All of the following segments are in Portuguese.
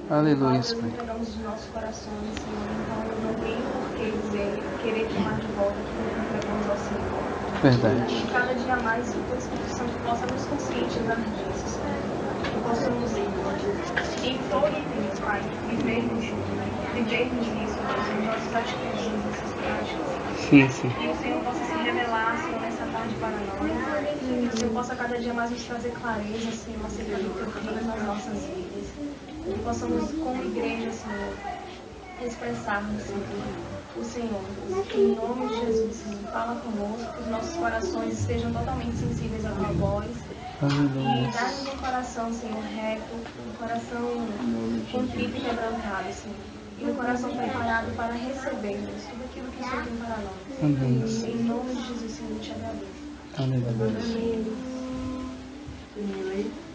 Aleluia, Nós Pai. entregamos os nossos corações, Senhor. Então não tem por que querer tomar de volta tudo que entregamos ao Senhor. Verdade. E cada dia mais o Teu Espírito Santo possa nos conscientizar disso, Senhor. Que possamos em floridos, Pai, vivermos isso, Deus, em nossos atitudes, nessas práticas. Sim. Que o Senhor possa se revelar, Senhor, nessa tarde para nós. Que o Senhor possa cada dia mais nos trazer clareza, Senhor, acerca do Teu reino nas nossas vidas. Que possamos, como igreja, Senhor, expressarmos, Senhor, o Senhor. Em nome de Jesus, Senhor, fala conosco, que os nossos corações estejam totalmente sensíveis à Tua voz. E dá-nos um coração, Senhor, reto, um coração contrito e quebrantado, Senhor. E um coração preparado para recebermos tudo aquilo que o Senhor tem para nós. Amém. Em nome de Jesus, Senhor, eu te agradeço. Aleluia.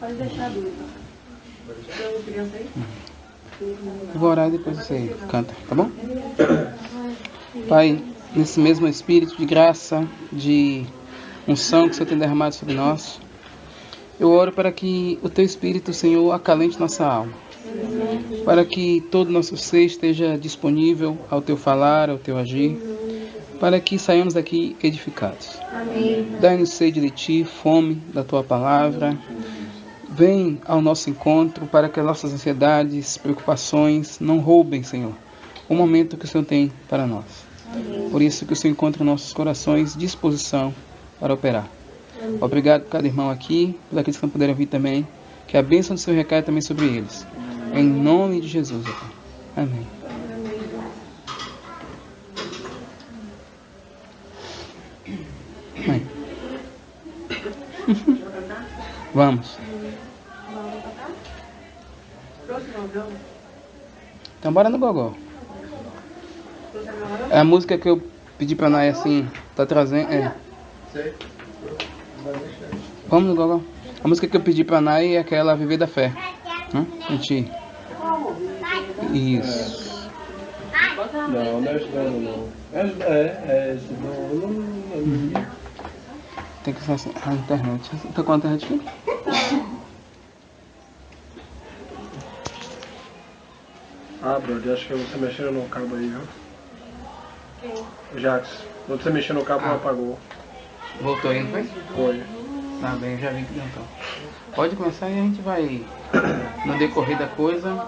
Pode deixar a dúvida. Tem criança aí? Eu vou orar e depois você canta, tá bom? Pai, nesse mesmo espírito de graça, de unção que o Senhor tem derramado sobre nós, eu oro para que o Teu Espírito, Senhor, acalente nossa alma. Para que todo nosso ser esteja disponível ao Teu falar, ao Teu agir. Para que saiamos daqui edificados. Dai-nos sede de Ti, fome da Tua palavra. Vem ao nosso encontro para que as nossas ansiedades, preocupações não roubem, Senhor, o momento que o Senhor tem para nós. Por isso que o Senhor encontra em nossos corações disposição para operar. Obrigado por cada irmão aqui, por aqueles que não puderam vir também. Que a bênção do Senhor recaia também sobre eles. Em nome de Jesus, Pai. Amém. Mãe. Vamos. Então bora no gogó. É a música que eu pedi pra Nay assim, tá trazendo. Vamos no gogó. A música que eu pedi pra Nay é aquela Viver da Fé. A gente. Isso. Não, não é estudando não. É estudando. Tem que ser assim. A internet. Tá com a internet aqui? Ah, brother, acho que você mexeu no cabo aí, viu? Quem? Jax, quando você mexeu no cabo, não apagou. Voltou aí, não foi? Foi. Tá bem, eu já vi que deu então. Pode começar e a gente vai no decorrer da coisa.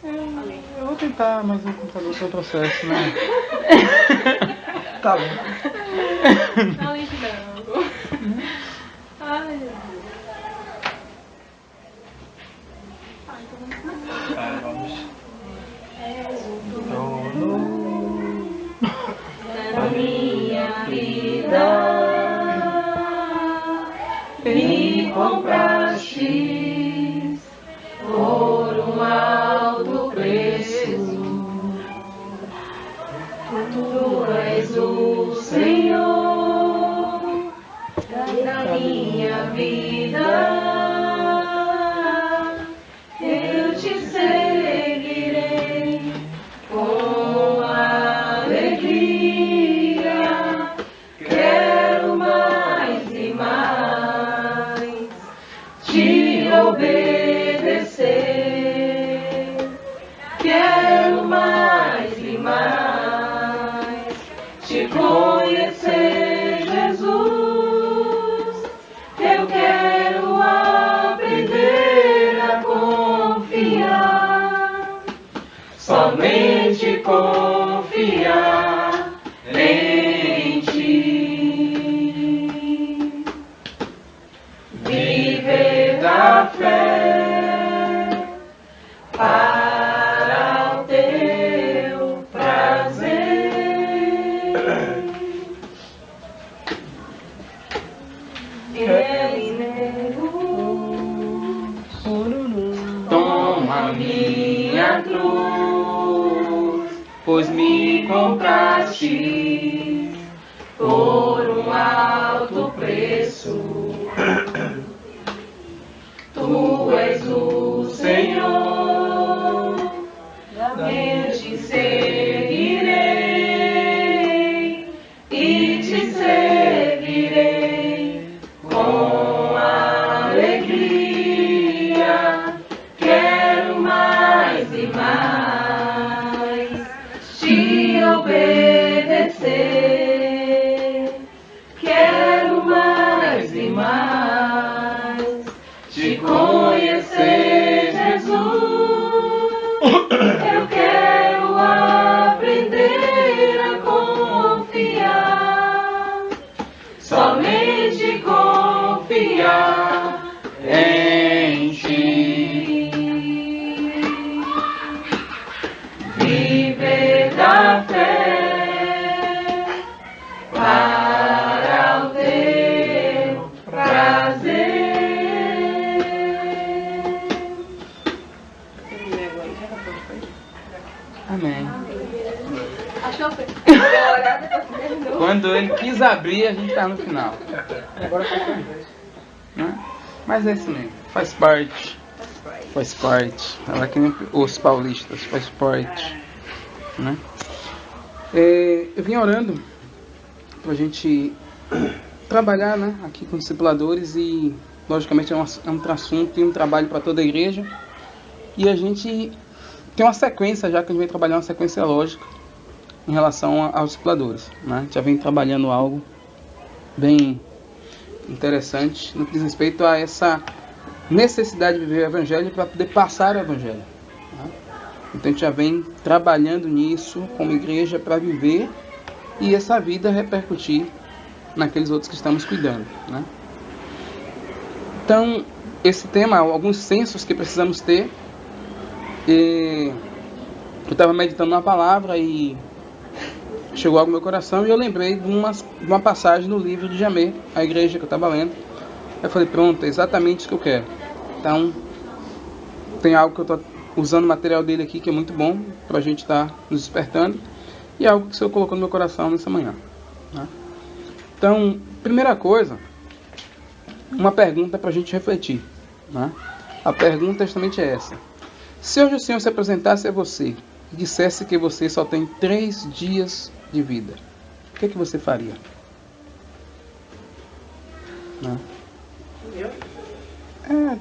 Eu vou tentar, mas o computador tem um processo, né? Tá bom. Não, não. Ai, meu Deus. Vamos. Na minha vida me compraste por um alto preço. Tu és o Senhor da minha vida. Eu te seguirei com alegria. Quero mais e mais te obedecer. Quero mais e mais te conhecer, Jesus. Eu quero aprender a confiar, somente confiar em ti. Viver da fé para o teu prazer. Ele toma minha cruz, pois me compraste por um alto preço. Tu és o Senhor, eu te seguirei e te seguirei com alegria. Quero mais Amém. Achou que foi? Quando ele quis abrir, a gente está no final. Né? Mas é isso mesmo. Faz parte. Faz parte. Ela que nem os paulistas. Faz parte. Né? Eu vim orando para a gente trabalhar, né, aqui com discipuladores e, logicamente, é um assunto e um trabalho para toda a igreja. E a gente tem uma sequência já que a gente vem trabalhar, uma sequência lógica em relação aos discipuladores. Né? A gente já vem trabalhando algo bem interessante no que diz respeito a essa necessidade de viver o Evangelho para poder passar o Evangelho. Né? Então a gente já vem trabalhando nisso como igreja para viver e essa vida repercutir naqueles outros que estamos cuidando. Né? Então, esse tema, alguns sensos que precisamos ter. Eu estava meditando uma palavra e chegou algo no meu coração e eu lembrei de uma passagem no livro de Jamé, a igreja que eu estava lendo. Eu falei, pronto, é exatamente isso que eu quero. Então, tem algo que eu estou usando o material dele aqui que é muito bom para a gente estar nos despertando e algo que o Senhor colocou no meu coração nessa manhã. Né? Então, primeira coisa, uma pergunta para a gente refletir. Né? A pergunta justamente é essa. Se hoje o Senhor se apresentasse a você e dissesse que você só tem 3 dias de vida, o que você faria? Né?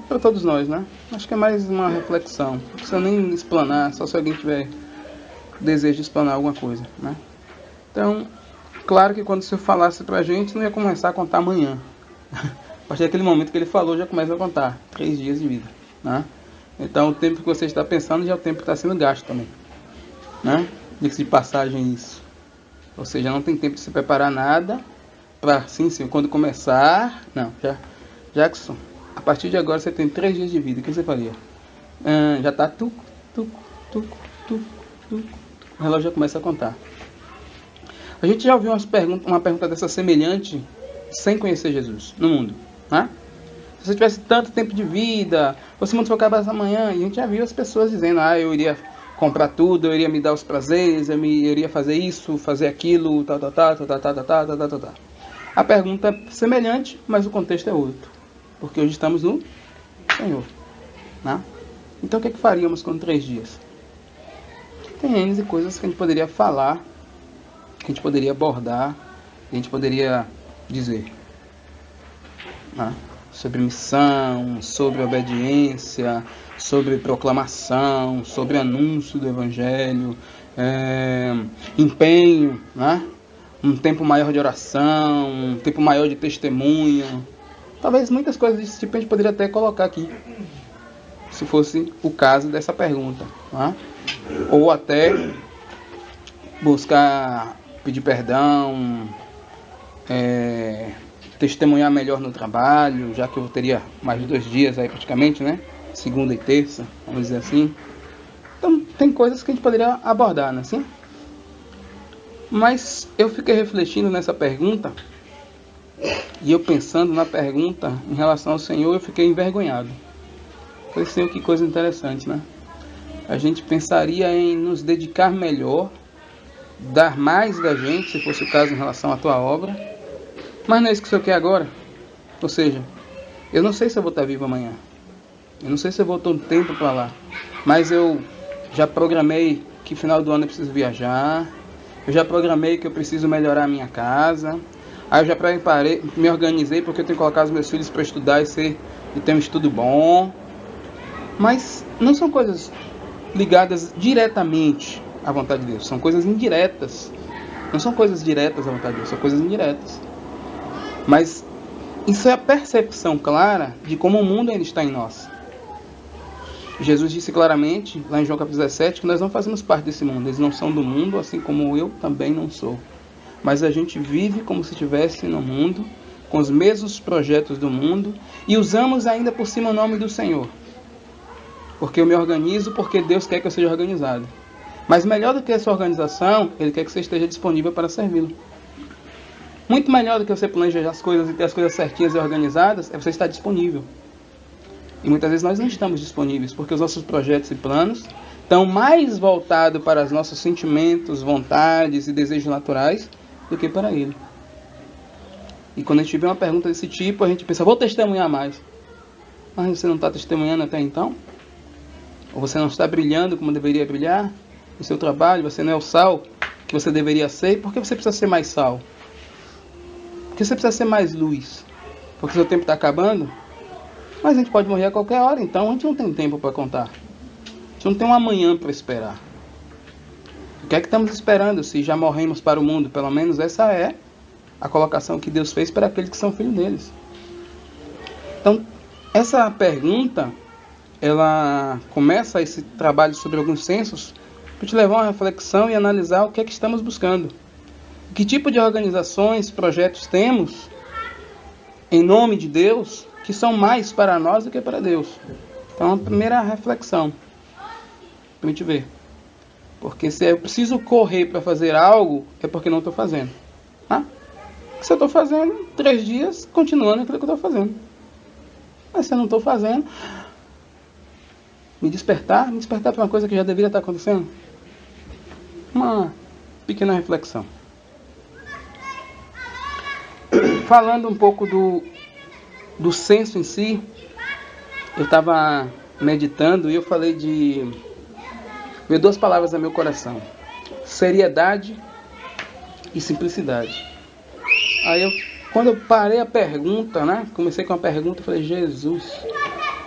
Para todos nós, né? Acho que é mais uma reflexão. Não precisa nem explanar, só se alguém tiver desejo de explanar alguma coisa, né? Então, claro que quando o Senhor falasse pra gente, não ia começar a contar amanhã. A partir daquele momento que ele falou, já começa a contar 3 dias de vida, né? Então, o tempo que você está pensando já é o tempo que está sendo gasto também, né? Diga-se de passagem isso. Ou seja, não tem tempo de se preparar nada para, sim, quando começar... Não, Jackson, a partir de agora você tem 3 dias de vida. O que você faria? Já está tuco. O relógio já começa a contar. A gente já ouviu uma pergunta dessa semelhante sem conhecer Jesus no mundo, né? Se você tivesse tanto tempo de vida, você mundo for acabar essa manhã, e a gente já viu as pessoas dizendo, eu iria comprar tudo, eu iria me dar os prazeres, eu iria fazer isso, fazer aquilo, tal. A pergunta é semelhante, mas o contexto é outro, porque hoje estamos no Senhor, né? Então o que faríamos com 3 dias? Tem N de coisas que a gente poderia falar, que a gente poderia abordar, que a gente poderia dizer, né? Sobre missão, sobre obediência, sobre proclamação, sobre anúncio do Evangelho, empenho, né? Um tempo maior de oração, um tempo maior de testemunho. Talvez muitas coisas desse tipo a gente poderia até colocar aqui, se fosse o caso dessa pergunta, né? Ou até buscar pedir perdão, testemunhar melhor no trabalho, já que eu teria mais de 2 dias aí praticamente, né? Segunda e terça, vamos dizer assim. Então tem coisas que a gente poderia abordar, né? Assim? Mas eu fiquei refletindo nessa pergunta e eu pensando na pergunta em relação ao Senhor, eu fiquei envergonhado. Falei, Senhor, que coisa interessante, né? A gente pensaria em nos dedicar melhor, dar mais da gente, se fosse o caso em relação à tua obra, mas não é isso que o Senhor quer agora. Ou seja, eu não sei se eu vou estar vivo amanhã, eu não sei se eu vou ter um tempo para lá, mas eu já programei que final do ano eu preciso viajar, eu já programei que eu preciso melhorar a minha casa, aí eu já preparei, me organizei porque eu tenho que colocar os meus filhos para estudar e ter um estudo bom. Mas não são coisas ligadas diretamente à vontade de Deus, são coisas indiretas. Não são coisas diretas à vontade de Deus, são coisas indiretas. Mas isso é a percepção clara de como o mundo ainda está em nós. Jesus disse claramente, lá em João capítulo 17, que nós não fazemos parte desse mundo. Eles não são do mundo, assim como eu também não sou. Mas a gente vive como se estivesse no mundo, com os mesmos projetos do mundo, e usamos ainda por cima o nome do Senhor. Porque eu me organizo, porque Deus quer que eu seja organizado. Mas melhor do que essa organização, Ele quer que você esteja disponível para servi-lo. Muito melhor do que você planejar as coisas e ter as coisas certinhas e organizadas, é você estar disponível. E muitas vezes nós não estamos disponíveis, porque os nossos projetos e planos estão mais voltados para os nossos sentimentos, vontades e desejos naturais do que para Ele. E quando a gente vê uma pergunta desse tipo, a gente pensa, vou testemunhar mais. Mas você não está testemunhando até então? Ou você não está brilhando como deveria brilhar no seu trabalho? Você não é o sal que você deveria ser? Por que você precisa ser mais sal? Por que você precisa ser mais luz? Porque seu tempo está acabando? Mas a gente pode morrer a qualquer hora, então a gente não tem tempo para contar. A gente não tem um amanhã para esperar. O que é que estamos esperando se já morremos para o mundo? Pelo menos essa é a colocação que Deus fez para aqueles que são filhos deles. Então, essa pergunta, ela começa esse trabalho sobre alguns sensos para te levar a uma reflexão e analisar o que é que estamos buscando. Que tipo de organizações, projetos temos em nome de Deus que são mais para nós do que para Deus. Então, a primeira reflexão para a gente ver. Porque se eu preciso correr para fazer algo, é porque não estou fazendo. Tá? Se eu estou fazendo 3 dias, continuando aquilo que eu estou fazendo. Mas se eu não estou fazendo, me despertar para uma coisa que já deveria estar acontecendo. Uma pequena reflexão. Falando um pouco do senso em si, eu estava meditando e eu falei veio 2 palavras no meu coração: seriedade e simplicidade. Aí quando eu parei a pergunta, né? Comecei com a pergunta, eu falei, Jesus.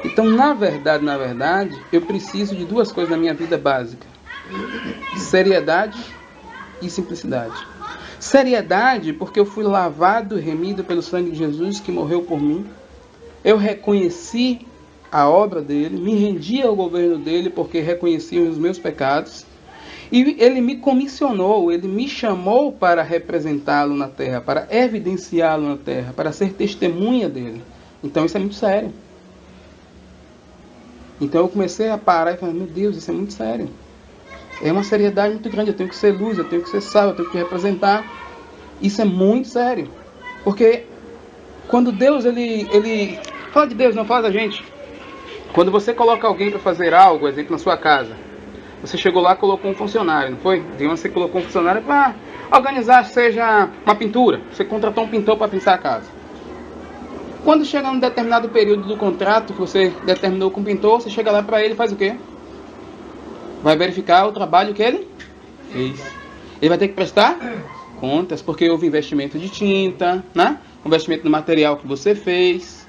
Então, na verdade, eu preciso de 2 coisas na minha vida básica: seriedade e simplicidade. Seriedade, porque eu fui lavado e remido pelo sangue de Jesus que morreu por mim. Eu reconheci a obra dele, me rendi ao governo dele porque reconheci os meus pecados. E ele me comissionou, ele me chamou para representá-lo na terra, para evidenciá-lo na terra, para ser testemunha dele. Então isso é muito sério. Então eu comecei a parar e falar, meu Deus, isso é muito sério. É uma seriedade muito grande, eu tenho que ser luz, eu tenho que ser sal, eu tenho que representar. Isso é muito sério. Porque quando Deus, ele fala de Deus, não fala da gente. Quando você coloca alguém para fazer algo, exemplo, na sua casa, você chegou lá e colocou um funcionário, não foi? Digamos que você colocou um funcionário para organizar, seja uma pintura. Você contratou um pintor para pintar a casa. Quando chega um determinado período do contrato que você determinou com o pintor, você chega lá para ele e faz o quê? Vai verificar o trabalho que ele fez. Ele vai ter que prestar contas, porque houve investimento de tinta, né? Investimento no material que você fez,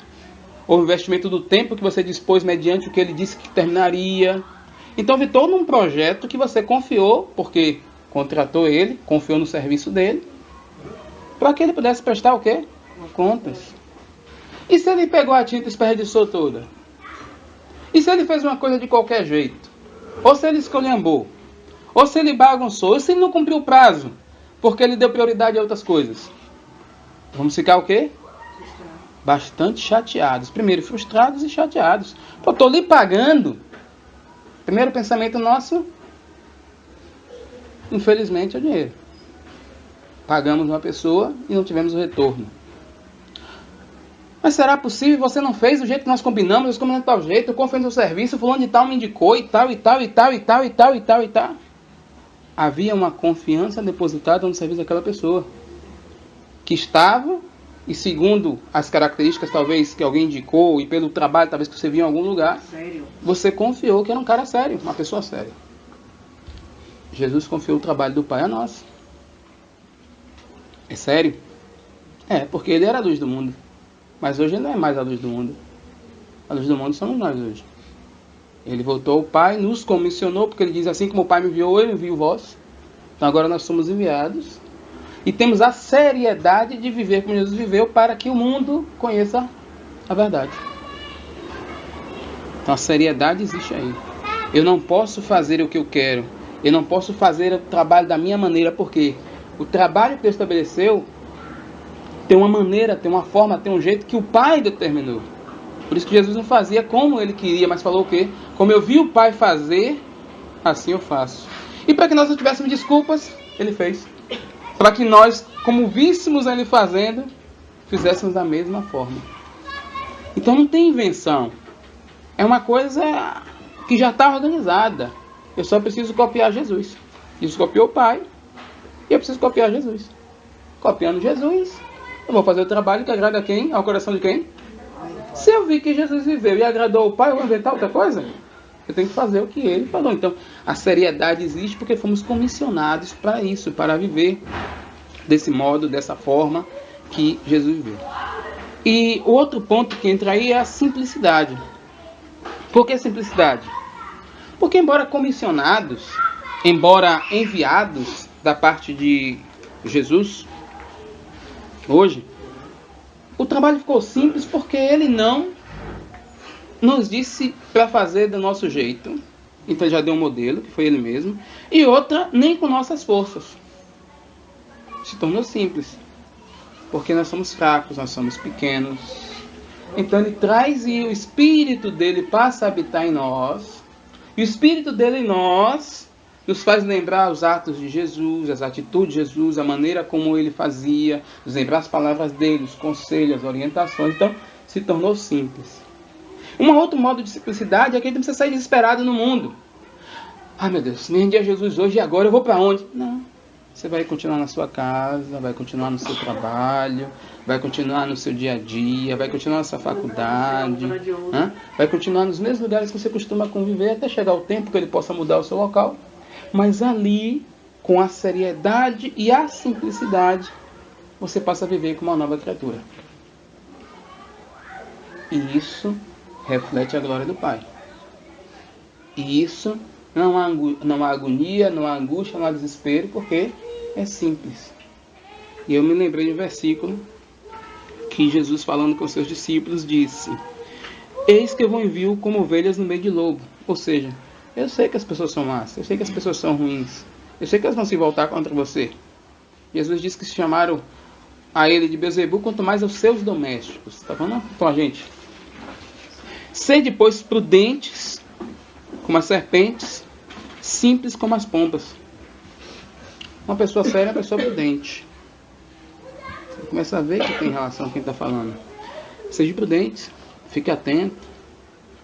houve investimento do tempo que você dispôs mediante o que ele disse que terminaria. Então, houve todo um projeto que você confiou, porque contratou ele, confiou no serviço dele, para que ele pudesse prestar o quê? Contas. E se ele pegou a tinta e desperdiçou toda? E se ele fez uma coisa de qualquer jeito? Ou se ele esculhambou? Ou se ele bagunçou? Ou se ele não cumpriu o prazo? Porque ele deu prioridade a outras coisas? Vamos ficar o quê? Bastante chateados. Primeiro, frustrados e chateados. Pô, estou lhe pagando. Primeiro pensamento nosso, infelizmente, é o dinheiro. Pagamos uma pessoa e não tivemos o retorno. Mas será possível? Você não fez do jeito que nós combinamos, nós combinamos de tal jeito, eu confiei no seu serviço, fulano de tal me indicou e tal, e tal, e tal, e tal, e tal, e tal, e tal. Havia uma confiança depositada no serviço daquela pessoa, que estava, e segundo as características talvez que alguém indicou, e pelo trabalho talvez que você viu em algum lugar, sério? Você confiou que era um cara sério, uma pessoa séria. Jesus confiou o trabalho do Pai a nós. É sério? É, porque ele era a luz do mundo. Mas hoje ele não é mais a luz do mundo. A luz do mundo somos nós hoje. Ele voltou ao Pai, nos comissionou, porque ele diz assim, como o Pai me enviou, eu envio vós. Então agora nós somos enviados. E temos a seriedade de viver como Jesus viveu, para que o mundo conheça a verdade. Então a seriedade existe aí. Eu não posso fazer o que eu quero. Eu não posso fazer o trabalho da minha maneira, porque o trabalho que Deus estabeleceu tem uma maneira, tem uma forma, tem um jeito que o Pai determinou. Por isso que Jesus não fazia como ele queria, mas falou o quê? Como eu vi o Pai fazer, assim eu faço. E para que nós não tivéssemos desculpas, ele fez. Para que nós, como víssemos ele fazendo, fizéssemos da mesma forma. Então não tem invenção. é uma coisa que já está organizada. Eu só preciso copiar Jesus. Jesus copiou o Pai e eu preciso copiar Jesus. Copiando Jesus, eu vou fazer o trabalho que agrada a quem? Ao coração de quem? Se eu vi que Jesus viveu e agradou o Pai, eu vou inventar outra coisa? Eu tenho que fazer o que ele falou. Então, a seriedade existe porque fomos comissionados para isso, para viver desse modo, dessa forma que Jesus viveu. E o outro ponto que entra aí é a simplicidade. Por que simplicidade? Porque embora comissionados, embora enviados da parte de Jesus, hoje, o trabalho ficou simples porque ele não nos disse para fazer do nosso jeito. Então já deu um modelo, que foi ele mesmo. E outra, nem com nossas forças. Se tornou simples. Porque nós somos fracos, nós somos pequenos. Então ele traz e o Espírito dele passa a habitar em nós. E o Espírito dele em nós nos faz lembrar os atos de Jesus, as atitudes de Jesus, a maneira como ele fazia, nos lembrar as palavras dele, os conselhos, as orientações. Então se tornou simples. Um outro modo de simplicidade é que a gente não precisa sair desesperado no mundo. Ai meu Deus, nem dia Jesus hoje e agora eu vou para onde? Não. Você vai continuar na sua casa, vai continuar no seu trabalho, vai continuar no seu dia a dia, vai continuar na sua faculdade, vai continuar nos mesmos lugares que você costuma conviver até chegar o tempo que ele possa mudar o seu local. Mas ali, com a seriedade e a simplicidade, você passa a viver como uma nova criatura. E isso reflete a glória do Pai. E isso não há agonia, não há angústia, não há desespero, porque é simples. E eu me lembrei de um versículo que Jesus, falando com seus discípulos, disse: eis que eu vos envio como ovelhas no meio de lobo. Ou seja, eu sei que as pessoas são más, eu sei que as pessoas são ruins, eu sei que elas vão se voltar contra você. Jesus disse que se chamaram a ele de Beelzebu, quanto mais aos seus domésticos. Está falando com a gente? Sede, pois, prudentes como as serpentes, simples como as pombas. Uma pessoa séria é uma pessoa prudente. Você começa a ver que tem relação com quem está falando. Seja prudente, fique atento,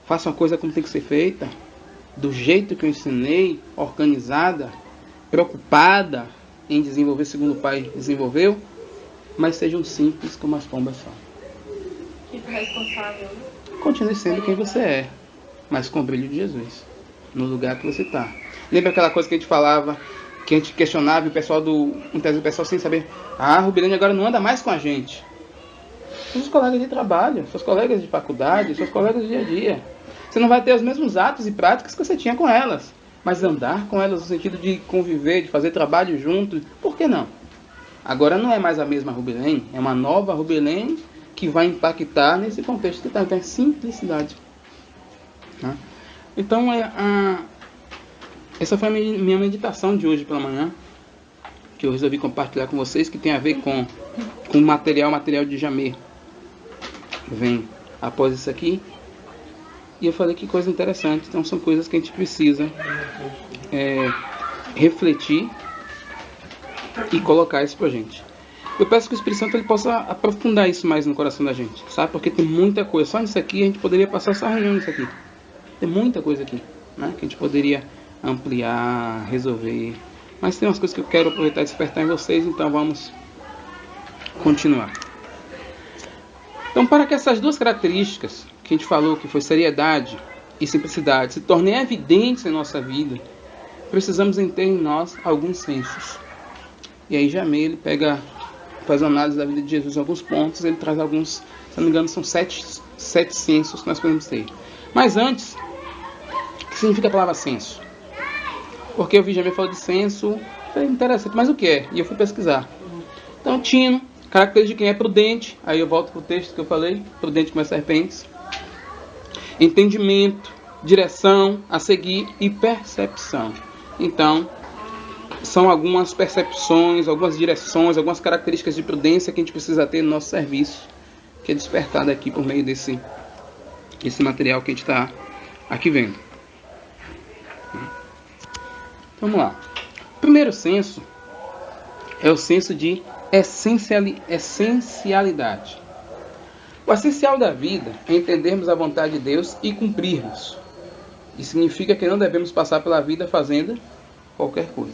faça uma coisa como tem que ser feita, do jeito que eu ensinei, organizada, preocupada em desenvolver segundo o Pai desenvolveu, mas sejam simples como as pombas são. Fica responsável. Continue sendo quem você é, mas com o brilho de Jesus, no lugar que você está. Lembra aquela coisa que a gente falava, que a gente questionava, e o pessoal muitas vezes o pessoal sem saber, a Rubilene agora não anda mais com a gente. São seus colegas de trabalho, seus colegas de faculdade, seus colegas do dia a dia. Você não vai ter os mesmos atos e práticas que você tinha com elas, mas andar com elas no sentido de conviver, de fazer trabalho junto, por que não? Agora não é mais a mesma Rubilene, é uma nova Rubilene que vai impactar nesse contexto que está. Então é simplicidade. Então essa foi a minha meditação de hoje pela manhã, que eu resolvi compartilhar com vocês, que tem a ver com o material de Jamê. Vem após isso aqui. E eu falei que coisa interessante. Então são coisas que a gente precisa refletir e colocar isso pra gente. Eu peço que o Espírito Santo ele possa aprofundar isso mais no coração da gente, sabe? Porque tem muita coisa. Só nisso aqui a gente poderia passar essa reunião nisso aqui. Tem muita coisa aqui, né? Que a gente poderia ampliar, resolver. Mas tem umas coisas que eu quero aproveitar e despertar em vocês, então vamos continuar. Então, para que essas duas características que a gente falou, que foi seriedade e simplicidade, se tornem evidentes em nossa vida, precisamos ter em nós alguns sensos. E aí Jamê, ele faz uma análise da vida de Jesus em alguns pontos, ele traz alguns, se não me engano, são sete sensos que nós podemos ter. Mas antes, o que significa a palavra senso? Porque eu vi Jamê falando de senso, falei, interessante, mas o que é? E eu fui pesquisar. Então, tino, característica de quem é prudente, aí eu volto para o texto que eu falei, prudente como as serpentes. Entendimento, direção a seguir e percepção. Então, são algumas percepções, algumas direções, algumas características de prudência que a gente precisa ter no nosso serviço, que é despertado aqui por meio desse material que a gente está aqui vendo. Vamos lá. O primeiro senso é o senso de essencialidade. O essencial da vida é entendermos a vontade de Deus e cumprirmos. Isso significa que não devemos passar pela vida fazendo qualquer coisa.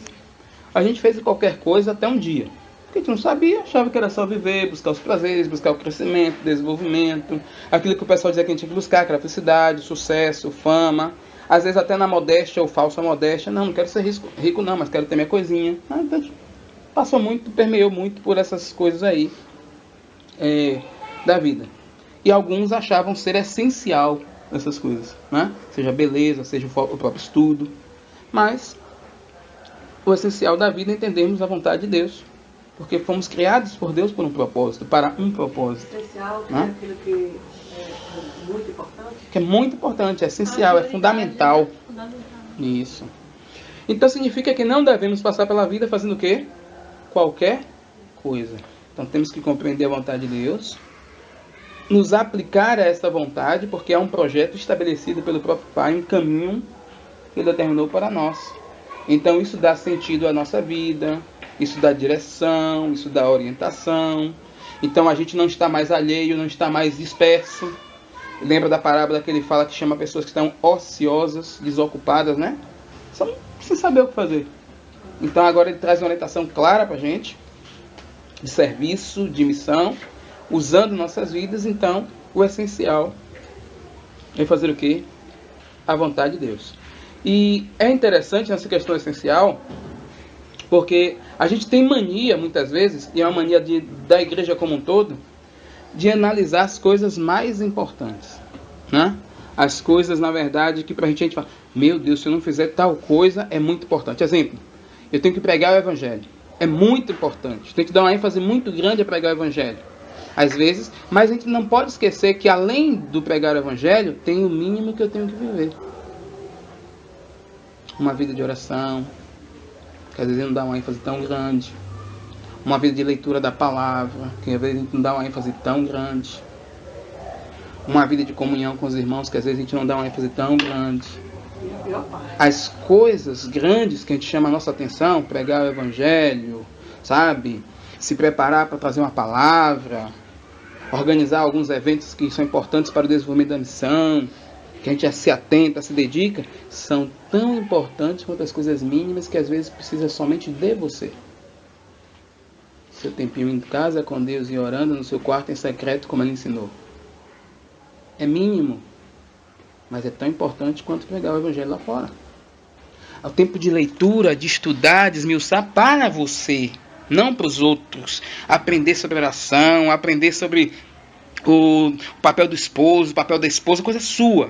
A gente fez qualquer coisa até um dia. Porque a gente não sabia, achava que era só viver, buscar os prazeres, buscar o crescimento, desenvolvimento. Aquilo que o pessoal dizia que a gente tinha que buscar, que era felicidade, sucesso, fama. Às vezes até na modéstia ou falsa modéstia. Não quero ser rico não, mas quero ter minha coisinha. Então a gente passou muito, permeou muito por essas coisas aí da vida. E alguns achavam ser essencial essas coisas, né? Seja beleza, seja o próprio estudo. Mas o essencial da vida é entendermos a vontade de Deus. Porque fomos criados por Deus por um propósito, para um propósito. Essencial, que né? é aquilo que é muito importante. Que é muito importante, é essencial, é fundamental. Isso. Então significa que não devemos passar pela vida fazendo o quê? Qualquer coisa. Então temos que compreender a vontade de Deus, nos aplicar a essa vontade, porque é um projeto estabelecido pelo próprio Pai, um caminho que Ele determinou para nós. Então isso dá sentido à nossa vida, isso dá direção, isso dá orientação. Então a gente não está mais alheio, não está mais disperso. Lembra da parábola que ele fala que chama pessoas que estão ociosas, desocupadas, né? Sem saber o que fazer. Então agora ele traz uma orientação clara para a gente, de serviço, de missão, usando nossas vidas. Então o essencial é fazer o quê? A vontade de Deus. E é interessante nessa questão essencial, porque a gente tem mania, muitas vezes, e é uma mania da igreja como um todo, de analisar as coisas mais importantes, né? As coisas, na verdade, que pra gente fala, meu Deus, se eu não fizer tal coisa, é muito importante. Exemplo, eu tenho que pregar o evangelho. É muito importante. Tem que dar uma ênfase muito grande a pregar o evangelho. Às vezes, mas a gente não pode esquecer que além do pregar o evangelho, tem o mínimo que eu tenho que viver. Uma vida de oração, que às vezes não dá uma ênfase tão grande. Uma vida de leitura da palavra, que às vezes a gente não dá uma ênfase tão grande. Uma vida de comunhão com os irmãos, que às vezes a gente não dá uma ênfase tão grande. As coisas grandes que a gente chama a nossa atenção, pregar o evangelho, sabe? Se preparar para trazer uma palavra, organizar alguns eventos que são importantes para o desenvolvimento da missão, que a gente se atenta, se dedica, são tão importantes quanto as coisas mínimas que às vezes precisa somente de você. Seu tempinho em casa com Deus e orando no seu quarto em secreto, como Ele ensinou. É mínimo, mas é tão importante quanto pregar o evangelho lá fora. O tempo de leitura, de estudar, de esmiuçar para você, não para os outros. Aprender sobre oração, aprender sobre o papel do esposo, o papel da esposa, coisa sua.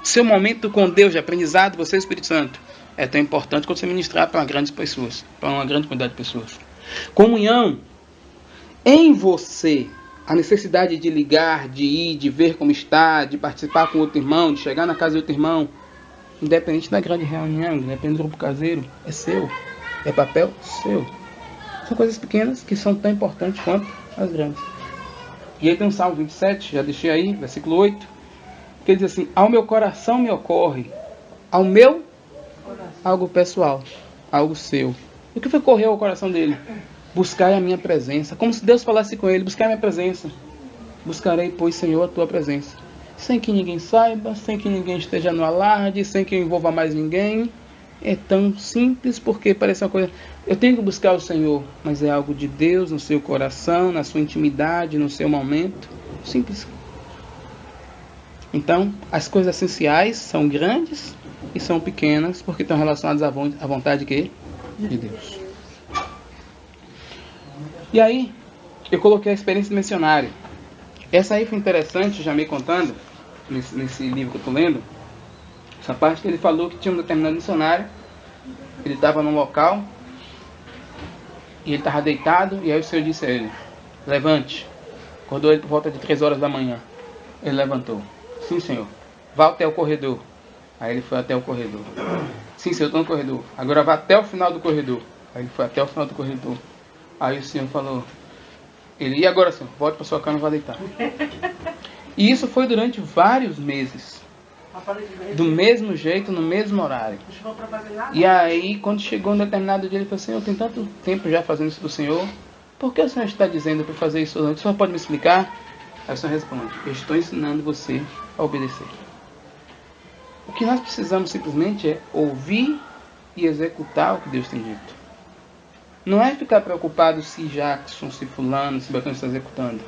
Seu momento com Deus de aprendizado, você e o Espírito Santo, é tão importante quanto você ministrar para grandes pessoas, para uma grande quantidade de pessoas. Comunhão em você. A necessidade de ligar, de ir, de ver como está, de participar com outro irmão, de chegar na casa de outro irmão, independente da grande reunião, independente do grupo caseiro, é seu. É papel seu. São coisas pequenas que são tão importantes quanto as grandes. E aí tem um Salmo 27, já deixei aí, versículo 8, que ele diz assim: ao meu coração me ocorre, ao meu, algo pessoal, algo seu. O que foi correr ao coração dele? Buscai a minha presença. Como se Deus falasse com ele: buscai a minha presença. Buscarei, pois, Senhor, a tua presença. Sem que ninguém saiba, sem que ninguém esteja no alarde, sem que eu envolva mais ninguém. É tão simples, porque parece uma coisa... Eu tenho que buscar o Senhor, mas é algo de Deus no seu coração, na sua intimidade, no seu momento. Simples. Então, as coisas essenciais são grandes e são pequenas, porque estão relacionadas à vontade de Deus. E aí, eu coloquei a experiência do missionário. Essa aí foi interessante, já me contando, nesse livro que eu estou lendo. Essa parte que ele falou que tinha um determinado missionário. Ele estava num local e ele estava deitado. E aí o Senhor disse a ele: levante. Acordou ele por volta de 3 horas da manhã. Ele levantou. Sim, Senhor. Vá até o corredor. Aí ele foi até o corredor. Sim, Senhor, estou no corredor. Agora vá até o final do corredor. Aí ele foi até o final do corredor. Aí o Senhor falou: e agora, Senhor? Volte para sua cama e vá deitar. E isso foi durante vários meses. Do mesmo jeito, no mesmo horário. E aí, quando chegou um determinado dia, ele falou: Senhor, tem tanto tempo já fazendo isso do Senhor. Por que o Senhor está dizendo para fazer isso? O Senhor pode me explicar? Aí você responde: eu estou ensinando você a obedecer. O que nós precisamos simplesmente é ouvir e executar o que Deus tem dito. Não é ficar preocupado se Jackson, se fulano, se Beltrano está executando.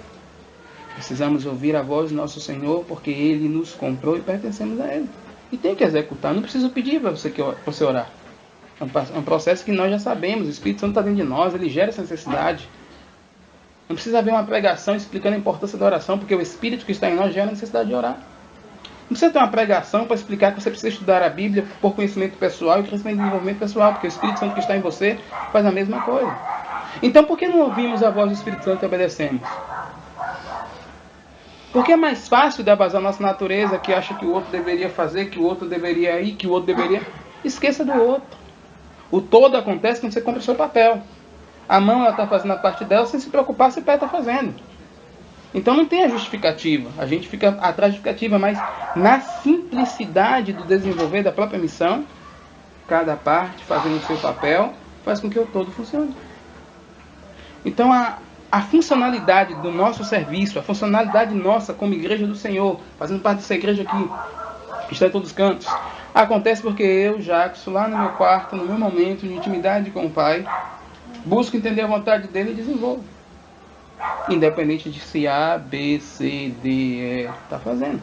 Precisamos ouvir a voz do nosso Senhor, porque Ele nos comprou e pertencemos a Ele. E tem que executar. Não preciso pedir para você orar. É um processo que nós já sabemos. O Espírito Santo está dentro de nós. Ele gera essa necessidade. Não precisa haver uma pregação explicando a importância da oração, porque o Espírito que está em nós gera a necessidade de orar. Não precisa ter uma pregação para explicar que você precisa estudar a Bíblia por conhecimento pessoal e crescimento de desenvolvimento pessoal, porque o Espírito Santo que está em você faz a mesma coisa. Então, por que não ouvimos a voz do Espírito Santo e obedecemos? Porque é mais fácil dar vazão à nossa natureza, que acha que o outro deveria fazer, que o outro deveria ir, que o outro deveria... Esqueça do outro. O todo acontece quando você cumpre o seu papel. A mão está fazendo a parte dela sem se preocupar se o pé está fazendo. Então não tem a justificativa. A gente fica atrás da justificativa, mas na simplicidade do desenvolver da própria missão, cada parte fazendo o seu papel, faz com que o todo funcione. Então a funcionalidade do nosso serviço, a funcionalidade nossa como igreja do Senhor, fazendo parte dessa igreja aqui, que está em todos os cantos, acontece porque eu, Jackson, lá no meu quarto, no meu momento de intimidade com o Pai, busco entender a vontade dele e desenvolvo. Independente de se A, B, C, D, E está fazendo.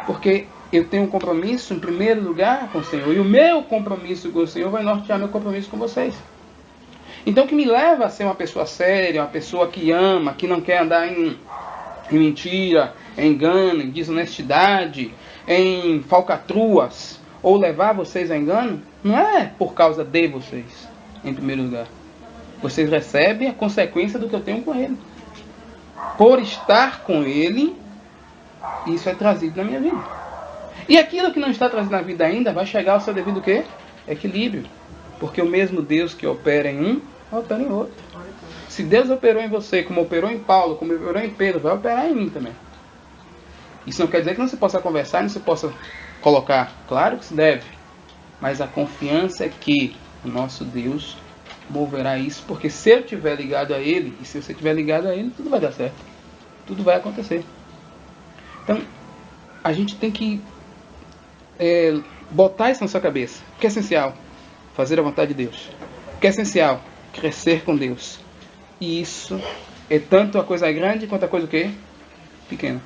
Porque eu tenho um compromisso em primeiro lugar com o Senhor. E o meu compromisso com o Senhor vai nortear meu compromisso com vocês. Então o que me leva a ser uma pessoa séria, uma pessoa que ama, que não quer andar em mentira, em engano, em desonestidade, em falcatruas, ou levar vocês a engano, não é por causa de vocês, em primeiro lugar. Vocês recebem a consequência do que eu tenho com Ele. Por estar com Ele, isso é trazido na minha vida. E aquilo que não está trazido na vida ainda, vai chegar ao seu devido quê? Equilíbrio. Porque o mesmo Deus que opera em um, opera em outro. Se Deus operou em você, como operou em Paulo, como operou em Pedro, vai operar em mim também. Isso não quer dizer que não se possa conversar, não se possa colocar. Claro que se deve. Mas a confiança é que o nosso Deus moverá isso, porque se eu estiver ligado a Ele, e se você estiver ligado a Ele, tudo vai dar certo. Tudo vai acontecer. Então, a gente tem que botar isso na sua cabeça. O que é essencial? Fazer a vontade de Deus. O que é essencial? Crescer com Deus. E isso é tanto a coisa grande quanto a coisa o quê? Pequena.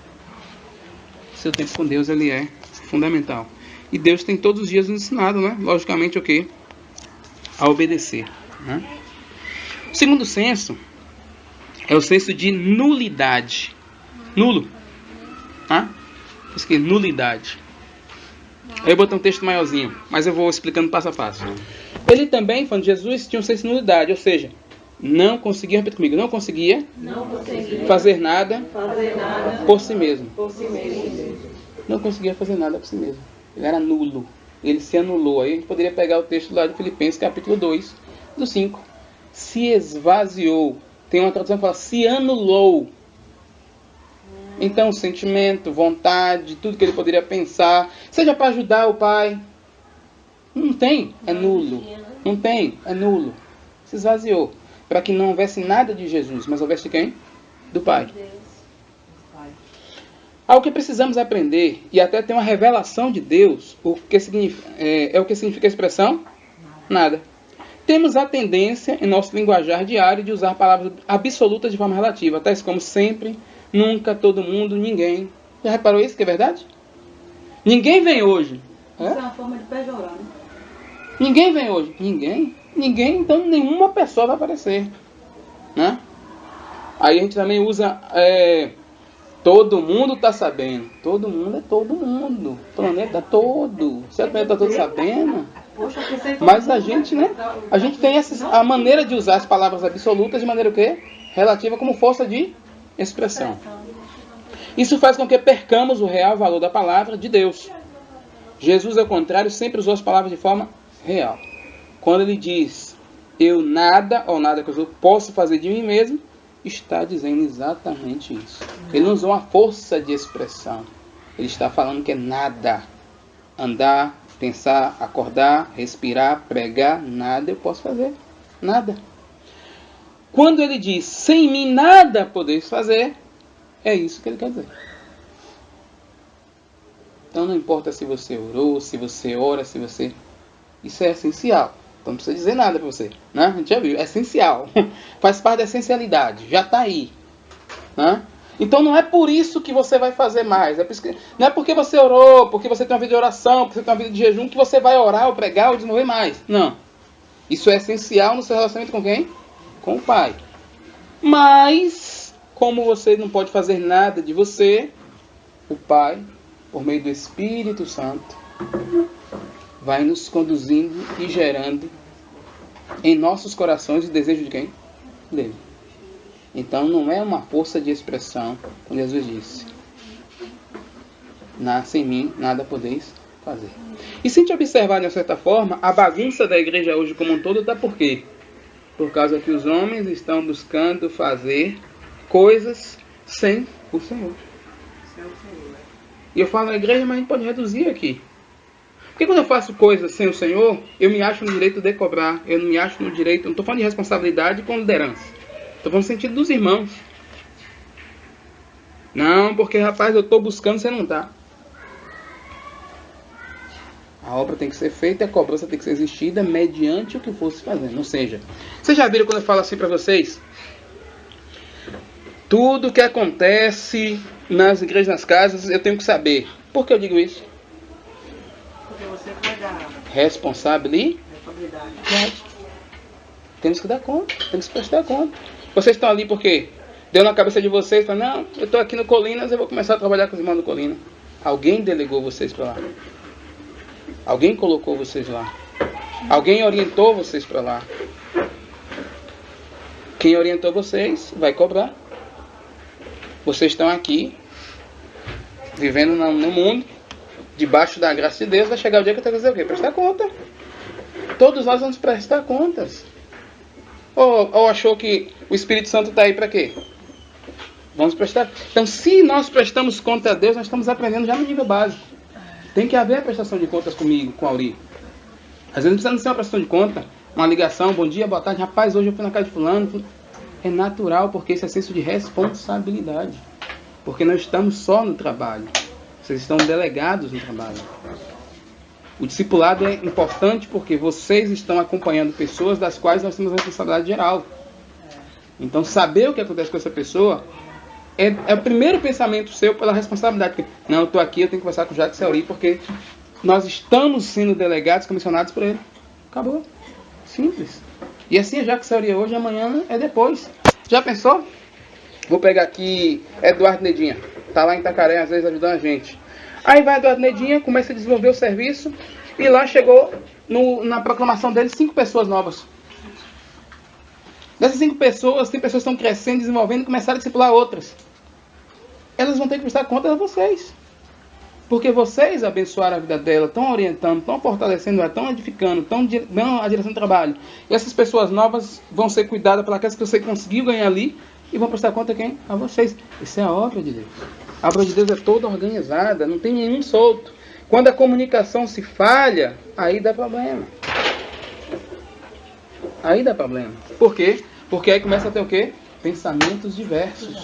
Seu tempo com Deus, ele é fundamental. E Deus tem todos os dias nos ensinado, né? Logicamente, o quê? A obedecer. Né? O segundo senso é o senso de nulidade. Nulo. Tá? Isso aqui, nulidade. Eu botei um texto maiorzinho, mas eu vou explicando passo a passo. Ele também, falando de Jesus, tinha um senso de nulidade, ou seja, não conseguia, repita comigo, não conseguia fazer nada por si mesmo. Não conseguia fazer nada por si mesmo. Ele era nulo. Ele se anulou. Aí a gente poderia pegar o texto lá de Filipenses, capítulo 2, do 5. Se esvaziou. Tem uma tradução que fala, se anulou. Então, sentimento, vontade, tudo que ele poderia pensar, seja para ajudar o Pai. Não tem, é nulo. Não tem, é nulo. Se esvaziou. Para que não houvesse nada de Jesus, mas houvesse de quem? Do Pai. Ao que precisamos aprender, e até ter uma revelação de Deus, o que significa a expressão? Nada. Temos a tendência, em nosso linguajar diário, de usar palavras absolutas de forma relativa, tais como sempre, nunca, todo mundo, ninguém. Já reparou isso, que é verdade? Ninguém vem hoje. Isso é uma forma de pejorar, né? Ninguém vem hoje. Ninguém? Ninguém, então nenhuma pessoa vai aparecer. Né? Aí a gente também usa... todo mundo está sabendo. Todo mundo é todo mundo. O planeta todo. Se o planeta todo sabendo... Mas a gente, né? A gente tem a maneira de usar as palavras absolutas de maneira o quê? Relativa como força de expressão. Isso faz com que percamos o real valor da palavra de Deus. Jesus, ao contrário, sempre usou as palavras de forma real. Quando ele diz, eu nada, ou nada que eu posso fazer de mim mesmo, está dizendo exatamente isso. Ele não usou uma força de expressão. Ele está falando que é nada. Andar, pensar, acordar, respirar, pregar, nada eu posso fazer. Nada. Quando ele diz, sem mim nada podeis fazer, É isso que ele quer dizer. Então não importa se você orou, se você ora, se você... Isso é essencial. Então não precisa dizer nada para você. Né? A gente já viu, é essencial. Faz parte da essencialidade. Já está aí. Né? Então não é por isso que você vai fazer mais. Não é porque você orou, porque você tem uma vida de oração, porque você tem uma vida de jejum, que você vai orar, ou pregar, ou desenvolver mais. Não. Isso é essencial no seu relacionamento com quem? Com o Pai. Mas, como você não pode fazer nada de você, o Pai, por meio do Espírito Santo, vai nos conduzindo e gerando em nossos corações o desejo de quem? Dele. Então não é uma força de expressão, como Jesus disse. Nasce em mim, nada podeis fazer. E se a gente observar de uma certa forma, a bagunça da igreja hoje como um todo está por quê? Por causa que os homens estão buscando fazer coisas sem o Senhor. E eu falo a igreja, mas a gente pode reduzir aqui. Porque quando eu faço coisas sem o Senhor, eu me acho no direito de cobrar, eu não me acho no direito, não estou falando de responsabilidade com liderança. Estou falando no sentido dos irmãos. Não, porque rapaz, eu estou buscando, você não está. A obra tem que ser feita, a cobrança tem que ser exigida mediante o que fosse fazendo. Ou seja, vocês já viram quando eu falo assim para vocês? Tudo que acontece nas igrejas, nas casas, eu tenho que saber. Por que eu digo isso? Porque você vai dar responsabilidade. Temos que dar conta, temos que prestar conta. Vocês estão ali porque deu na cabeça de vocês, falam, não, eu estou aqui no Colinas, eu vou começar a trabalhar com os irmãos do Colina. Alguém delegou vocês para lá. Alguém colocou vocês lá. Alguém orientou vocês para lá. Quem orientou vocês vai cobrar. Vocês estão aqui, vivendo no mundo, debaixo da graça de Deus, vai chegar o dia que eu tenho que fazer o quê? Prestar conta. Todos nós vamos prestar contas. Ou achou que o Espírito Santo está aí para quê? Vamos prestar. Então, se nós prestamos conta a Deus, nós estamos aprendendo já no nível básico. Tem que haver a prestação de contas comigo, com a Auri. Às vezes não precisa ser uma prestação de conta, uma ligação, bom dia, boa tarde, rapaz, hoje eu fui na casa de fulano. É natural, porque esse é senso de responsabilidade. Porque nós estamos só no trabalho. Vocês estão delegados no trabalho. O discipulado é importante porque vocês estão acompanhando pessoas das quais nós temos a responsabilidade geral. Então, saber o que acontece com essa pessoa é o primeiro pensamento seu pela responsabilidade. Porque, não, eu estou aqui, eu tenho que conversar com o Jacques Sauri, porque nós estamos sendo delegados, comissionados por ele. Acabou. Simples. E assim é Jacques Sauri hoje, amanhã é depois. Já pensou? Vou pegar aqui Eduardo Nedinha. Está lá em Itacaré, às vezes ajudando a gente. Aí vai Eduardo Nedinha, começa a desenvolver o serviço. E lá chegou, na proclamação dele, 5 pessoas novas. Dessas 5 pessoas, tem pessoas que estão crescendo, desenvolvendo e começaram a discipular outras. Elas vão ter que prestar conta a vocês. Porque vocês abençoaram a vida dela, estão orientando, estão fortalecendo, estão edificando, estão dando a direção do trabalho. E essas pessoas novas vão ser cuidadas pelas que você conseguiu ganhar ali e vão prestar conta a quem? A vocês. Isso é a obra de Deus. A obra de Deus é toda organizada, não tem nenhum solto. Quando a comunicação se falha, aí dá problema. Aí dá problema. Por quê? Porque aí começa a ter o quê? Pensamentos diversos.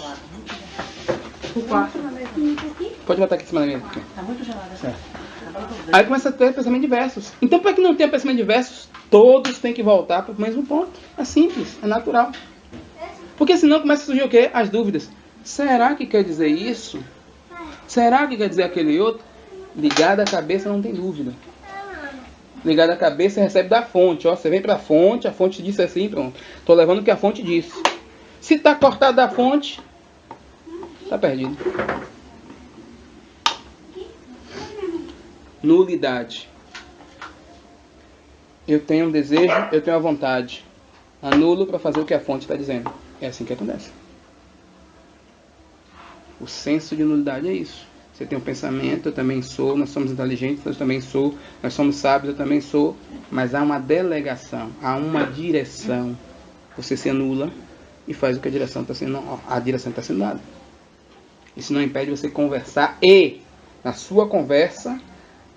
Pode botar aqui em cima da mesa. Está muito gelado. Certo. Aí começa a ter pensamentos diversos. Então, para que não tenha pensamentos diversos, todos têm que voltar para o mesmo ponto. É simples, é natural. Porque senão começa a surgir o quê? As dúvidas. Será que quer dizer isso? Será que quer dizer aquele outro? Ligado à cabeça não tem dúvida. Ligado à cabeça recebe da fonte. Ó, você vem para a fonte disse assim, pronto. Estou levando o que a fonte disse. Se está cortado da fonte, está perdido. Nulidade. Eu tenho um desejo, eu tenho a vontade. Anulo para fazer o que a fonte está dizendo. É assim que acontece. O senso de nulidade é isso. Você tem um pensamento, eu também sou, nós somos inteligentes, eu também sou, nós somos sábios, eu também sou. Mas há uma delegação, há uma direção. Você se anula e faz o que a direção está sendo dada. Isso não impede você conversar e, na sua conversa,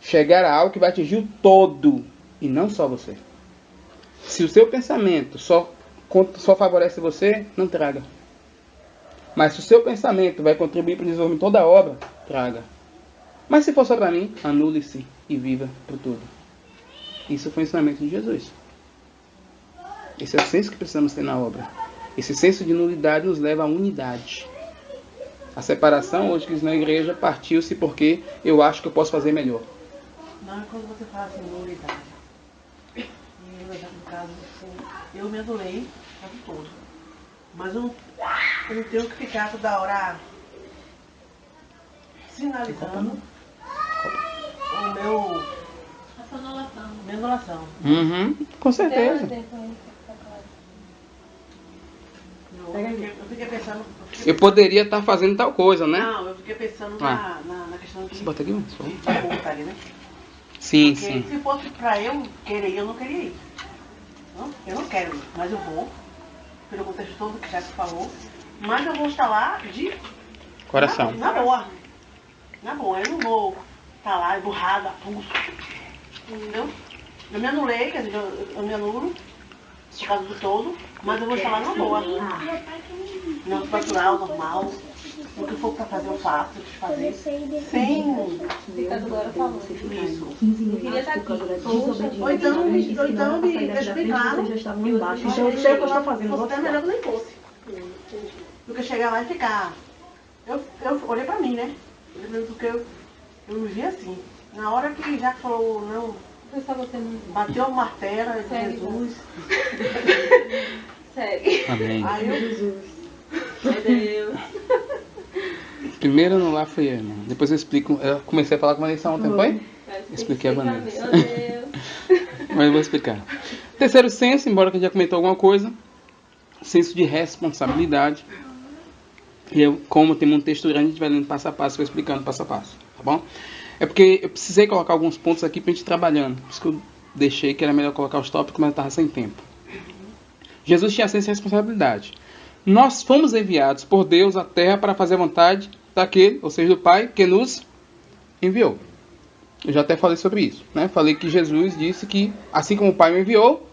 chegar a algo que vai atingir o todo e não só você. Se o seu pensamento só favorece você, não traga. Mas se o seu pensamento vai contribuir para o desenvolvimento de toda a obra, traga. Mas se for só para mim, anule-se e viva por tudo. Isso foi o ensinamento de Jesus. Esse é o senso que precisamos ter na obra. Esse senso de nulidade nos leva à unidade. A separação hoje que diz na igreja partiu-se porque eu acho que eu posso fazer melhor. Não é quando você fala assim, nulidade. E eu, no caso, assim, eu me adorei a todo. Mas eu não tenho que ficar toda hora sinalizando o meu... minha anulação. Com certeza. Eu fiquei pensando... Eu poderia estar fazendo tal coisa, né? Não, eu fiquei pensando na questão de... Você bota aqui, de voluntário, né? Sim, Porque sim. se fosse pra eu querer ir, eu não queria ir. Não, eu não quero ir, mas eu vou. Pelo contexto todo que já se falou. Mas eu vou estar lá de... Coração. Na boa. Na boa. Eu não vou estar lá emburrada, pulso. Entendeu? Eu me anulei, quer dizer, eu me anulo. Por causa do todo. Mas eu vou estar lá na boa. Não, natural, normal. O que for pra fazer, eu faço. Eu fazer. Sem... Isso. Ou então me explicaram. Então eu sei o que eu estou fazendo. Fosse até melhor que nem fosse. Do que chegar lá e ficar. Eu olhei pra mim, né? Porque eu me vi assim. Na hora que já falou, não, bateu o martelo de Jesus. Sério. Amém. Aí eu... Meu Deus. Primeiro anular fui eu, irmão. Depois eu explico. Eu comecei a falar com a Vanessa ontem, foi? Expliquei a Vanessa. Meu Deus. Mas eu vou explicar. Terceiro senso, embora que a gente já comentou alguma coisa, senso de responsabilidade. E eu, como tem um texto grande, a gente vai lendo passo a passo, vou explicando passo a passo, tá bom? É porque eu precisei colocar alguns pontos aqui pra gente ir trabalhando. Por isso que eu deixei que era melhor colocar os tópicos, mas eu estava sem tempo. Jesus tinha senso de responsabilidade. Nós fomos enviados por Deus à terra para fazer a vontade daquele, ou seja, do Pai, que nos enviou. Eu já até falei sobre isso, né? Falei que Jesus disse que, assim como o Pai me enviou,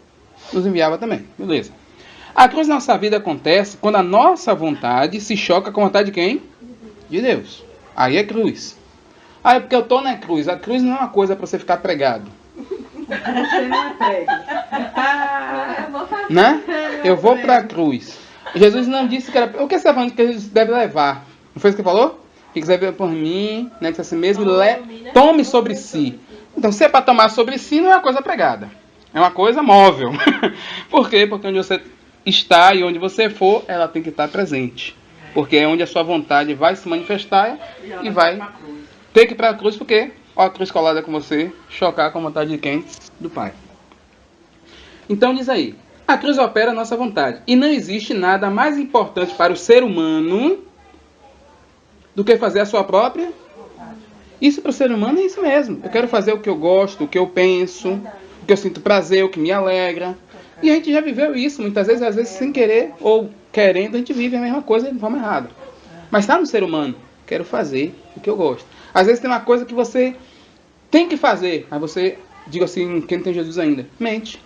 nos enviava também. Beleza. A cruz na nossa vida acontece quando a nossa vontade se choca com a vontade de quem? De Deus. Aí é cruz. Ah, é porque eu estou na cruz. A cruz não é uma coisa para você ficar pregado. Você não é prego. Né? Eu vou para a cruz. Jesus não disse que era... O que você está falando que Jesus deve levar? Não foi isso que ele falou? Que quiser vir por mim, né? Que assim mesmo tome sobre si. Então, se é para tomar sobre si, não é uma coisa pregada. É uma coisa móvel. Por quê? Porque onde você está e onde você for, ela tem que estar presente. Porque é onde a sua vontade vai se manifestar e vai ter que ir para a cruz, porque ó, a cruz colada com você, chocar com a vontade de quem? Do Pai. Então diz aí, a cruz opera a nossa vontade. E não existe nada mais importante para o ser humano do que fazer a sua própria. Isso para o ser humano é isso mesmo. Eu quero fazer o que eu gosto, o que eu penso, o que eu sinto prazer, o que me alegra. E a gente já viveu isso, muitas vezes, às vezes sem querer ou querendo, a gente vive a mesma coisa de forma errada. Mas está no ser humano, quero fazer o que eu gosto. Às vezes tem uma coisa que você tem que fazer, aí você, diga assim, quem não tem Jesus ainda, mente.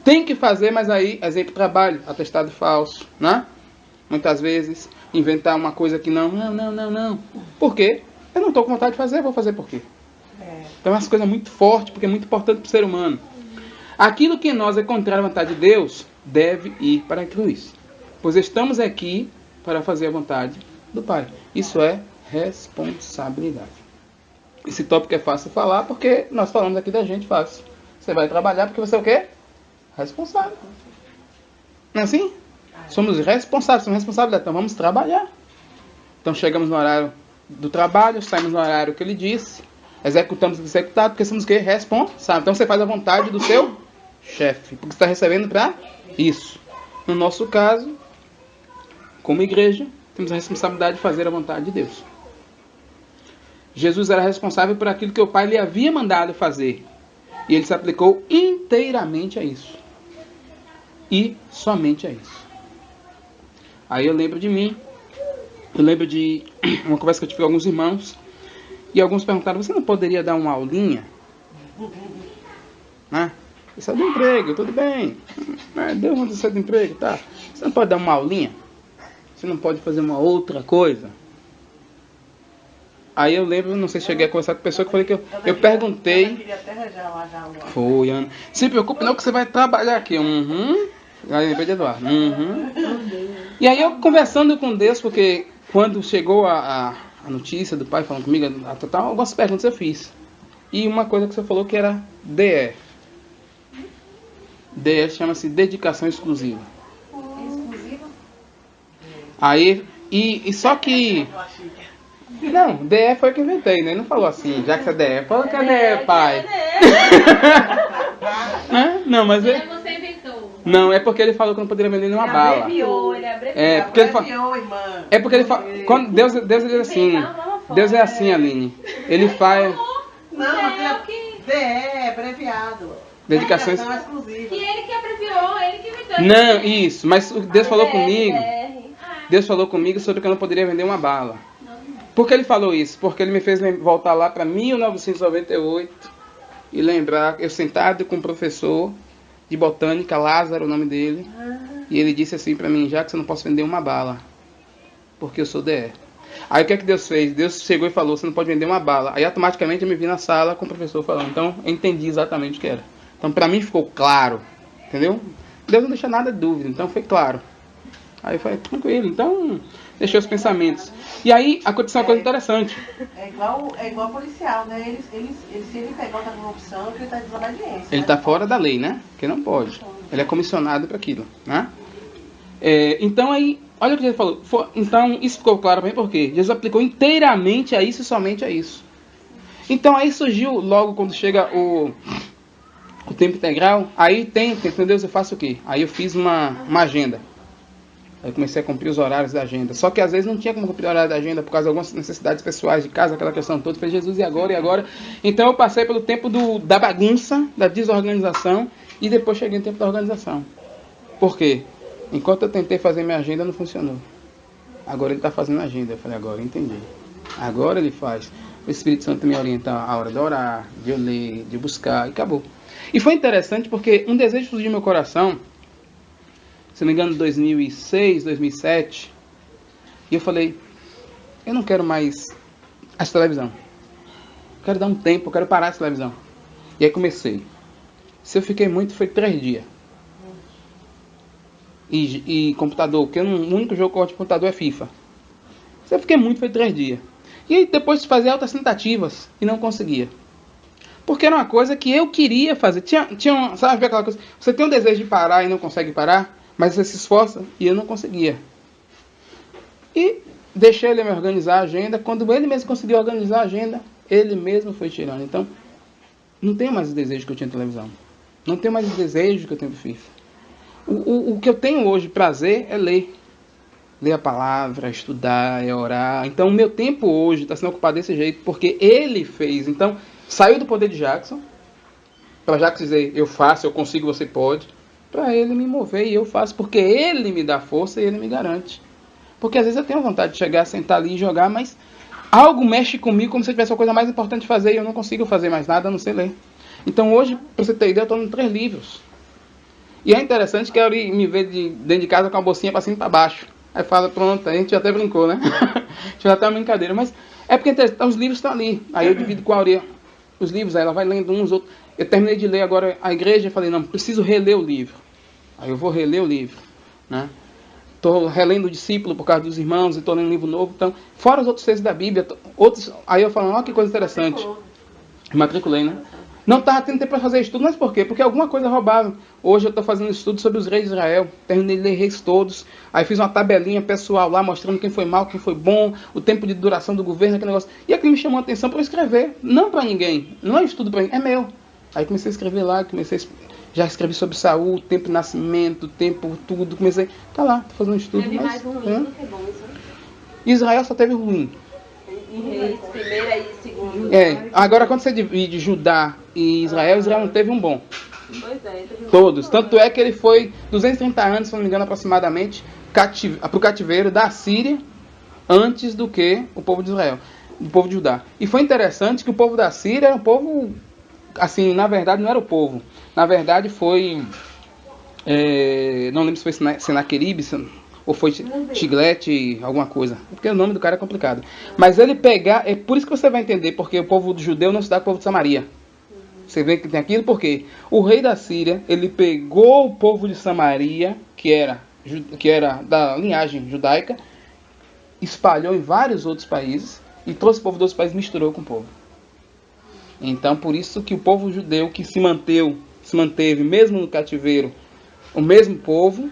Tem que fazer, mas aí, exemplo, trabalho, atestado falso, né? Muitas vezes, inventar uma coisa que não. Por quê? Eu não estou com vontade de fazer, vou fazer por quê? Então é uma coisa muito forte, porque é muito importante para o ser humano. Aquilo que em nós é contrário à vontade de Deus, deve ir para a cruz. Pois estamos aqui para fazer a vontade do Pai. Isso é responsabilidade. Esse tópico é fácil de falar, porque nós falamos aqui da gente fácil. Você vai trabalhar porque você é o quê? Responsável. Não é assim? Somos responsáveis, somos responsáveis, então vamos trabalhar. Então chegamos no horário do trabalho, saímos no horário que ele disse, executamos o que executado, porque somos o quê? Responsáveis. Então você faz a vontade do seu chefe, porque você está recebendo para isso. No nosso caso, como igreja, temos a responsabilidade de fazer a vontade de Deus. Jesus era responsável por aquilo que o Pai lhe havia mandado fazer. E ele se aplicou inteiramente a isso. E somente a isso. Aí eu lembro de mim. Eu lembro de uma conversa que eu tive com alguns irmãos. E alguns perguntaram, você não poderia dar uma aulinha? Né? Você saiu do emprego, tudo bem. Deus não saiu do emprego, tá? Você não pode dar uma aulinha? Você não pode fazer uma outra coisa? Aí eu lembro, não sei se cheguei a conversar com a pessoa que falei que eu perguntei. Eu queria até arranjar lá já uma. Foi, Ana. Se preocupe não que você vai trabalhar aqui. Aí lembrei de Eduardo. E aí eu conversando com Deus, porque quando chegou a notícia do pai falando comigo, algumas perguntas eu fiz. E uma coisa que você falou que era DE. DE chama-se dedicação exclusiva. Exclusiva? Aí, e só que... Não, DE foi que eu inventei, né? Ele não falou assim, já que é DE. Fala que é DE, pai. Não, mas ele... Você inventou. Não, é porque ele falou que não poderia vender nenhuma bala. Ele abreviou. É porque ele fala... Quando Deus ele diz assim... Deus é assim, Aline. Ele faz... Não, mas DE é abreviado. Dedicação exclusiva. E ele que abreviou, ele que inventou. Não, isso. Mas Deus falou comigo... Deus falou comigo sobre que eu não poderia vender uma bala. Por que ele falou isso? Porque ele me fez voltar lá para 1998 e lembrar, eu sentado com um professor de botânica, Lázaro, o nome dele, e ele disse assim para mim, já que você não posso vender uma bala, porque eu sou DE. Aí o que é que Deus fez? Deus chegou e falou, você não pode vender uma bala. Aí automaticamente eu me vi na sala com o professor falando, então eu entendi exatamente o que era. Então para mim ficou claro, entendeu? Deus não deixa nada de dúvida, então foi claro. Aí eu falei, tranquilo, então deixei os pensamentos. E aí aconteceu uma coisa interessante. É igual policial, né? Se ele pegar outra corrupção, ele está desobediência. Ele está fora da lei, né? Porque não pode. Ele é comissionado para aquilo, né? Então aí, olha o que Jesus falou. Então isso ficou claro para mim porque Jesus aplicou inteiramente a isso e somente a isso. Então aí surgiu logo quando chega o tempo integral, aí meu Deus, eu faço o quê? Aí eu fiz uma agenda. Aí comecei a cumprir os horários da agenda. Só que às vezes não tinha como cumprir o horário da agenda por causa de algumas necessidades pessoais de casa, aquela questão toda. Eu falei, Jesus, e agora, e agora? Então eu passei pelo tempo da bagunça, da desorganização, e depois cheguei no tempo da organização. Por quê? Enquanto eu tentei fazer minha agenda, não funcionou. Agora ele está fazendo a agenda. Eu falei, agora eu entendi. Agora ele faz. O Espírito Santo me orienta a hora de orar, de eu ler, de buscar, e acabou. E foi interessante porque um desejo surgiu no meu coração, se não me engano, 2006, 2007. E eu falei, eu não quero mais essa televisão. Eu quero dar um tempo, eu quero parar essa televisão. E aí comecei. Se eu fiquei muito, foi 3 dias. E computador, porque o único jogo que eu gosto de computador é FIFA. Se eu fiquei muito, foi 3 dias. E aí depois de fazer altas tentativas, e não conseguia. Porque era uma coisa que eu queria fazer. Sabe aquela coisa? Você tem um desejo de parar e não consegue parar? Mas você se esforça e eu não conseguia. E deixei ele me organizar a agenda. Quando ele mesmo conseguiu organizar a agenda, ele mesmo foi tirando. Então, não tenho mais o desejo que eu tinha de televisão. Não tenho mais o desejo que eu tenho de FIFA. O que eu tenho hoje, prazer, é ler. Ler a palavra, estudar, orar. Então, o meu tempo hoje está sendo ocupado desse jeito, porque ele fez. Então, saiu do poder de Jackson, para Jackson dizer, eu faço, eu consigo, você pode. Para ele me mover e eu faço, porque ele me dá força e ele me garante. Porque às vezes eu tenho vontade de chegar, sentar ali e jogar, mas algo mexe comigo como se eu tivesse a coisa mais importante de fazer e eu não consigo fazer mais nada, a não sei ler. Então hoje, para você ter ideia, eu estou lendo 3 livros. E é interessante que ele me vê dentro de casa com a bolsinha para cima e para baixo. Aí fala, pronto, aí a gente até brincou, né? A gente já até uma brincadeira, mas é porque os livros estão ali. Aí eu divido com a Aurea os livros, aí ela vai lendo uns, outros. Eu terminei de ler agora a igreja e falei, não, preciso reler o livro. Aí eu vou reler o livro, né? Estou relendo o discípulo por causa dos irmãos e estou lendo um livro novo. Então, fora os outros textos da Bíblia, aí eu falo, olha que coisa interessante. Matriculei, né? Não estava tendo tempo para fazer estudo, mas por quê? Porque alguma coisa roubava. Hoje eu estou fazendo estudo sobre os reis de Israel. Terminei de ler reis todos. Aí fiz uma tabelinha pessoal lá, mostrando quem foi mal, quem foi bom, o tempo de duração do governo, aquele negócio. E aquilo me chamou a atenção para eu escrever. Não para ninguém. Não é estudo para ninguém, é meu. Aí comecei a escrever lá, já escrevi sobre Saul, tempo de nascimento, tempo, tudo. Comecei, tá lá, tô fazendo um estudo. Teve mais ruim do que bom, isso. Israel só teve ruim. E reis, primeira e segunda. Agora quando você divide Judá e Israel não teve um bom. Pois é, teve um Todos. Tanto é que ele foi 230 anos, se não me engano, aproximadamente, para o cativeiro da Síria, antes do que o povo de Israel, o povo de Judá. E foi interessante que o povo da Síria era um povo, assim, na verdade não era o povo. Na verdade foi, não lembro se foi Senaqueribe, ou foi Tiglete, alguma coisa. Porque o nome do cara é complicado. Mas ele pegar, é por isso que você vai entender porque o povo judeu não se dá com o povo de Samaria. Você vê que tem aquilo porque o rei da Síria, ele pegou o povo de Samaria, que era da linhagem judaica, espalhou em vários outros países e trouxe o povo dos países e misturou com o povo. Então, por isso que o povo judeu que se manteve mesmo no cativeiro, o mesmo povo,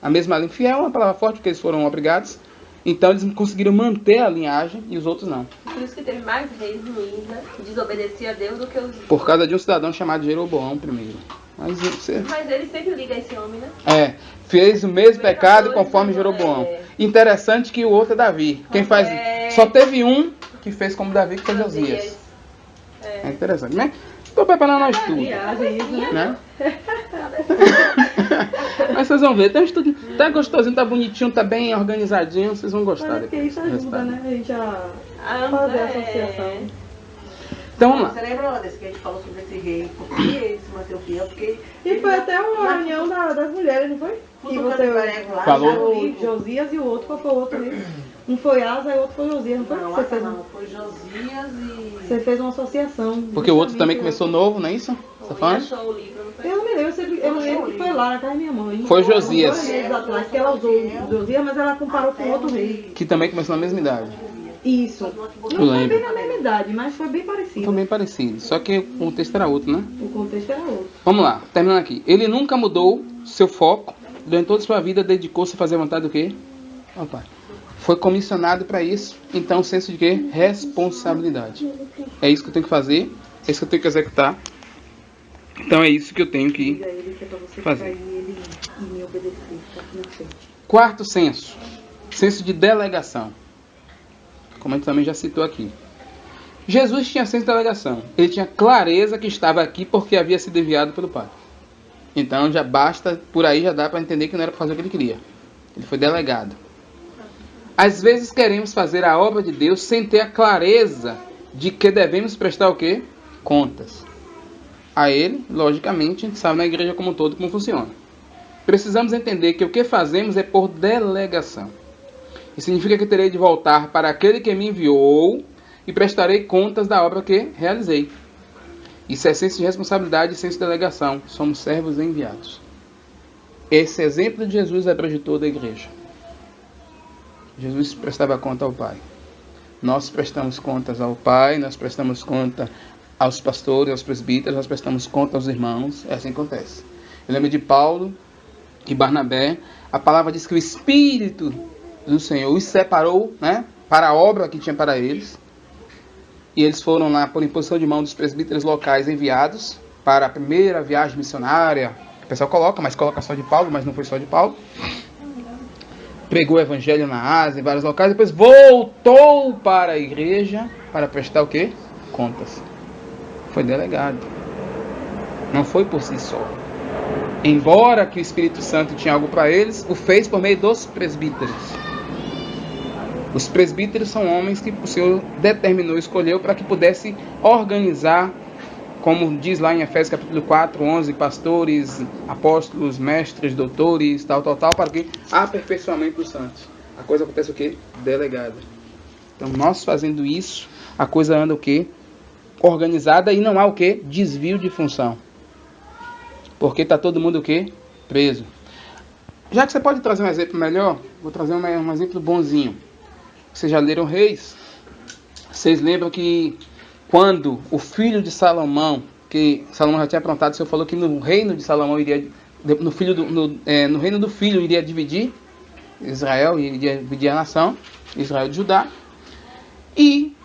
a mesma língua, fiel é uma palavra forte porque eles foram obrigados, então eles conseguiram manter a linhagem e os outros não. Por isso que teve mais reis ruins, né? Que desobedeciam a Deus do que os... Por causa de um cidadão chamado Jeroboão primeiro. Mas ele sempre liga a esse homem, né? Fez o mesmo pecado conforme Jeroboão. Interessante que o outro é Davi. Só teve um que fez como Davi, que foi Josias. É interessante, né? Estou preparando um estudo. Né? Mas vocês vão ver, tem um estudo, tá gostosinho, tá bonitinho, tá bem organizadinho, vocês vão gostar. Mas porque isso ajuda, né? A gente a fazer a associação. Então vamos lá. Você lembra desse que a gente falou sobre esse rei? Porque ele se manteve fiel, porque... E foi até uma reunião das mulheres, não foi? Que você falou. O Josias e o outro, qual foi o outro mesmo? Um foi Asa e o outro foi Josias, não foi? Não, Asa não, foi Josias e... Você fez uma associação. Porque o outro também começou novo, não é isso? Você tá falando? Achou o livro, não foi? Eu não me lembro, eu lembro que foi lá na casa da minha mãe. Foi Josias. 2 meses atrás, que ela usou o Josias, mas ela comparou com outro rei. Que também começou na mesma idade. Isso. Eu Não foi lembro. bem na mesma idade, mas foi bem parecido. Foi bem parecido, só que o contexto era outro, né? O contexto era outro. Vamos lá, terminando aqui. Ele nunca mudou seu foco, durante toda a sua vida dedicou-se a fazer a vontade do quê? Pai. Foi comissionado para isso, então senso de quê? Responsabilidade. É isso que eu tenho que fazer, é isso que eu tenho que executar. Então é isso que eu tenho que fazer. Quarto senso, senso de delegação. Como a gente também já citou aqui. Jesus tinha senso de delegação. Ele tinha clareza que estava aqui porque havia sido enviado pelo Pai. Então já basta, por aí já dá para entender que não era para fazer o que ele queria. Ele foi delegado. Às vezes queremos fazer a obra de Deus sem ter a clareza de que devemos prestar o quê? Contas. A Ele, logicamente, a gente sabe na igreja como um todo como funciona. Precisamos entender que o que fazemos é por delegação. Isso significa que terei de voltar para aquele que me enviou e prestarei contas da obra que realizei. Isso é senso de responsabilidade e senso de delegação. Somos servos enviados. Esse exemplo de Jesus abrange toda a igreja. Jesus prestava conta ao Pai. Nós prestamos contas ao Pai, nós prestamos conta aos pastores, aos presbíteros, nós prestamos conta aos irmãos. É assim que acontece. Eu lembro de Paulo e Barnabé. A palavra diz que o Espírito do Senhor os separou, né, para a obra que tinha para eles. E eles foram lá por imposição de mão dos presbíteros locais enviados para a primeira viagem missionária. O pessoal coloca só de Paulo, mas não foi só de Paulo. Pregou o evangelho na Ásia, em vários locais. Depois voltou para a igreja para prestar o quê? Contas. Foi delegado. Não foi por si só. Embora que o Espírito Santo tinha algo para eles, o fez por meio dos presbíteros. Os presbíteros são homens que o Senhor determinou, escolheu para que pudesse organizar, como diz lá em Efésios capítulo 4, 11, pastores, apóstolos, mestres, doutores, tal, para que aperfeiçoamento dos santos. A coisa acontece o quê? Delegada. Então nós fazendo isso, a coisa anda o quê? Organizada e não há o quê? Desvio de função. Porque está todo mundo o quê? Preso. Já que você pode trazer um exemplo melhor, vou trazer um exemplo bonzinho. Vocês já leram Reis? Vocês lembram que quando o filho de Salomão, que Salomão já tinha aprontado, o Senhor falou que no reino de Salomão iria, no reino do filho iria dividir Israel, iria dividir a nação, Israel de Judá. E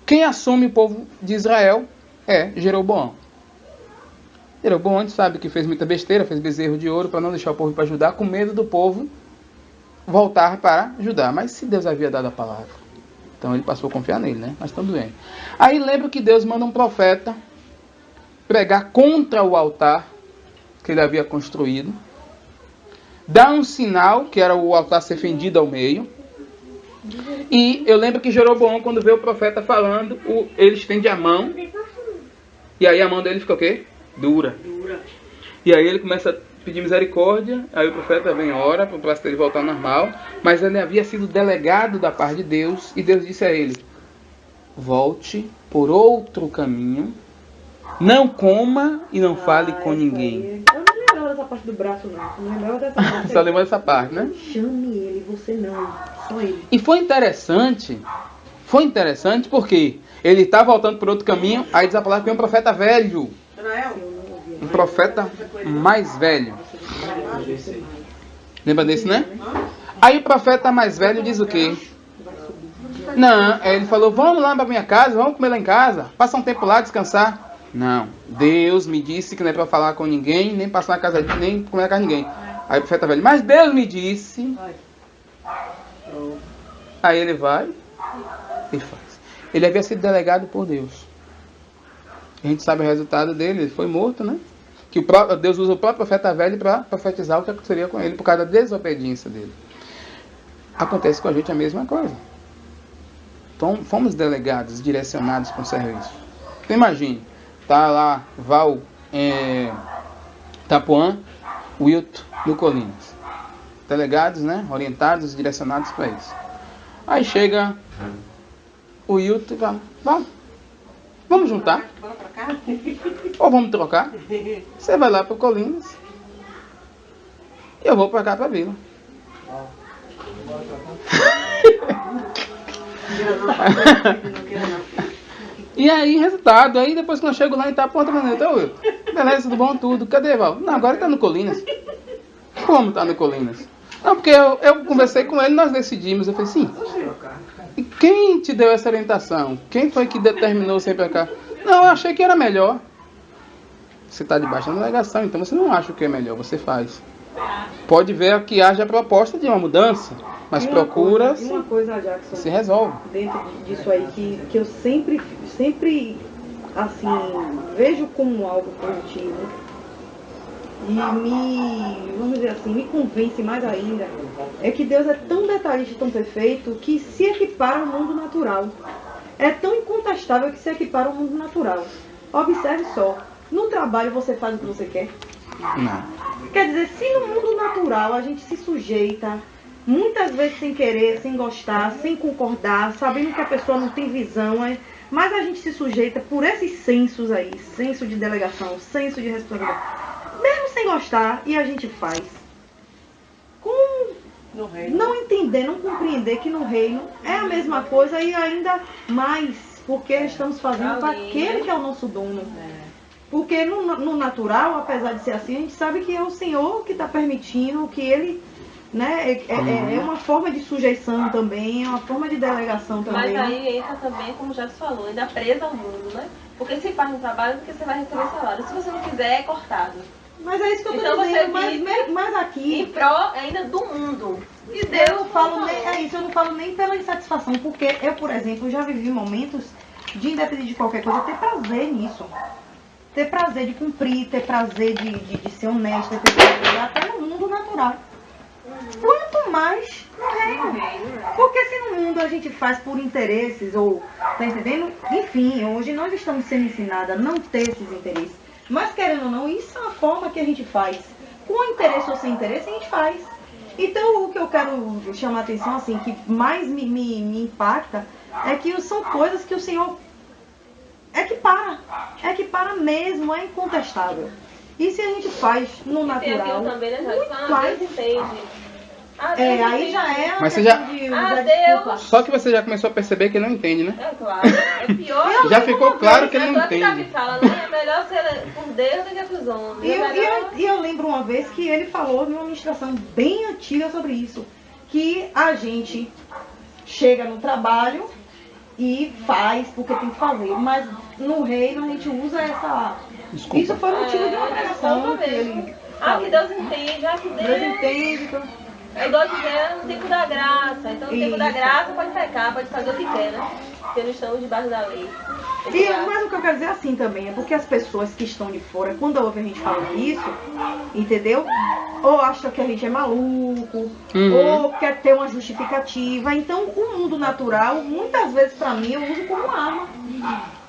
quem assume o povo de Israel é Jeroboão. Jeroboão, a gente sabe que fez muita besteira, fez bezerro de ouro para não deixar o povo ir para Judá, com medo do povo voltar para Judá. Mas se Deus havia dado a palavra, então ele passou a confiar nele, né? Mas tudo bem. Aí lembra que Deus manda um profeta pregar contra o altar que ele havia construído, dá um sinal, que era o altar ser fendido ao meio. E eu lembro que Jeroboão, quando vê o profeta falando, ele estende a mão, e aí a mão dele fica o quê? Dura. E aí ele começa a pedir misericórdia, aí o profeta vem e ora para o braço dele voltar ao normal, mas ele havia sido delegado da parte de Deus, e Deus disse a ele: volte por outro caminho, não coma e não fale com ninguém. Eu não lembrava dessa parte do braço, não. Eu não lembrava dessa parte. Só lembra dessa parte, né? Chame ele, você não. Só ele. E foi interessante porque ele está voltando por outro caminho, aí diz a palavra que vem um profeta velho. Um profeta mais velho. Lembra desse, né? Aí o profeta mais velho diz o quê? Não, ele falou, vamos lá para minha casa, vamos comer lá em casa, passar um tempo lá, descansar. Não, Deus me disse que não é para falar com ninguém, nem passar na casa de nem comer na casa de ninguém. Aí o profeta velho, mas Deus me disse. Aí ele vai e faz. Ele havia sido delegado por Deus. A gente sabe o resultado dele, ele foi morto, né? Que Deus usa o próprio profeta velho para profetizar o que aconteceria com ele por causa da desobediência dele. Acontece com a gente a mesma coisa. Então, fomos delegados, direcionados para um serviço. Então, imagine, tá lá Val, Tapuã, Wilton, no Colinas. Delegados, né? Orientados, direcionados para isso. Aí chega o Wilton e fala, vamos juntar? Ou vamos trocar? Você vai lá para o Colinas e eu vou para cá, para a Vila. E aí, resultado, aí depois que eu chego lá em Itapuã, então, beleza, tudo bom, tudo, cadê, Val? Não, agora tá no Colinas. Como tá no Colinas? Não, porque eu conversei com ele, nós decidimos, eu falei, sim. E quem te deu essa orientação? Quem foi que determinou você ir pra cá? Não, eu achei que era melhor. Você está debaixo da delegação, então você não acha o que é melhor, você faz. Pode ver que haja a proposta de uma mudança, mas procura uma coisa, Jackson, se resolve. Dentro disso aí, que eu sempre assim, vejo como algo positivo e vamos dizer assim, me convence mais ainda, é que Deus é tão detalhista e tão perfeito que se equipara ao mundo natural. É tão incontestável que se equipara ao mundo natural. Observe só, no trabalho você faz o que você quer? Não. Quer dizer, se no mundo natural a gente se sujeita, muitas vezes sem querer, sem gostar, sem concordar, sabendo que a pessoa não tem visão, mas a gente se sujeita por esses sensos aí, senso de delegação, senso de responsabilidade, mesmo sem gostar, e a gente faz. Não entender, não compreender que no reino é a mesma coisa e ainda mais, porque estamos fazendo para aquele que é o nosso dono. Porque no natural, apesar de ser assim, a gente sabe que é o Senhor que está permitindo, que Ele, né, é uma forma de sujeição também, é uma forma de delegação também. Mas aí entra também, como já se falou, ainda presa ao mundo, né? Porque se faz no trabalho, porque você vai receber salário. Se você não quiser, é cortado. Mas é isso que eu então estou dizendo, você mas aqui... Em pró ainda do mundo. E Deus eu não falo nem, eu não falo nem pela insatisfação, porque eu, por exemplo, já vivi momentos de, independente de qualquer coisa, ter prazer nisso. Ter prazer de cumprir, ter prazer de ser honesta, ter prazer até no mundo natural. Quanto mais no reino. Porque se no mundo a gente faz por interesses, ou, tá entendendo? Enfim, hoje nós estamos sendo ensinados a não ter esses interesses. Mas querendo ou não, isso é a forma que a gente faz. Com interesse ou sem interesse, a gente faz. Então o que eu quero chamar a atenção, assim, que mais me impacta, é que são coisas que o Senhor equipara mesmo, é incontestável. E se a gente faz no natural, também, né, muito mais entende. Aí já é mas você já... Deus. Só que você já começou a perceber que não entende, né? É claro, é pior. Já ficou claro que ele não entende. Davi fala, né? É melhor ser por Deus do que por homens. E eu lembro uma vez que ele falou numa ministração bem antiga sobre isso, que a gente chega no trabalho e faz porque tem que fazer, mas no reino a gente usa essa... Desculpa. Isso foi motivo de uma pregação que ele falou. Que Deus entende, que Deus entende, então... É igual dizer no tempo da graça. Então no tempo da graça pode pecar, pode fazer o que quer, né? Porque não estamos debaixo da lei. Mas o que eu quero dizer assim também é porque as pessoas que estão de fora, quando ouvem a gente falando isso, entendeu? Ou acham que a gente é maluco, ou quer ter uma justificativa. Então o mundo natural, muitas vezes pra mim, eu uso como arma.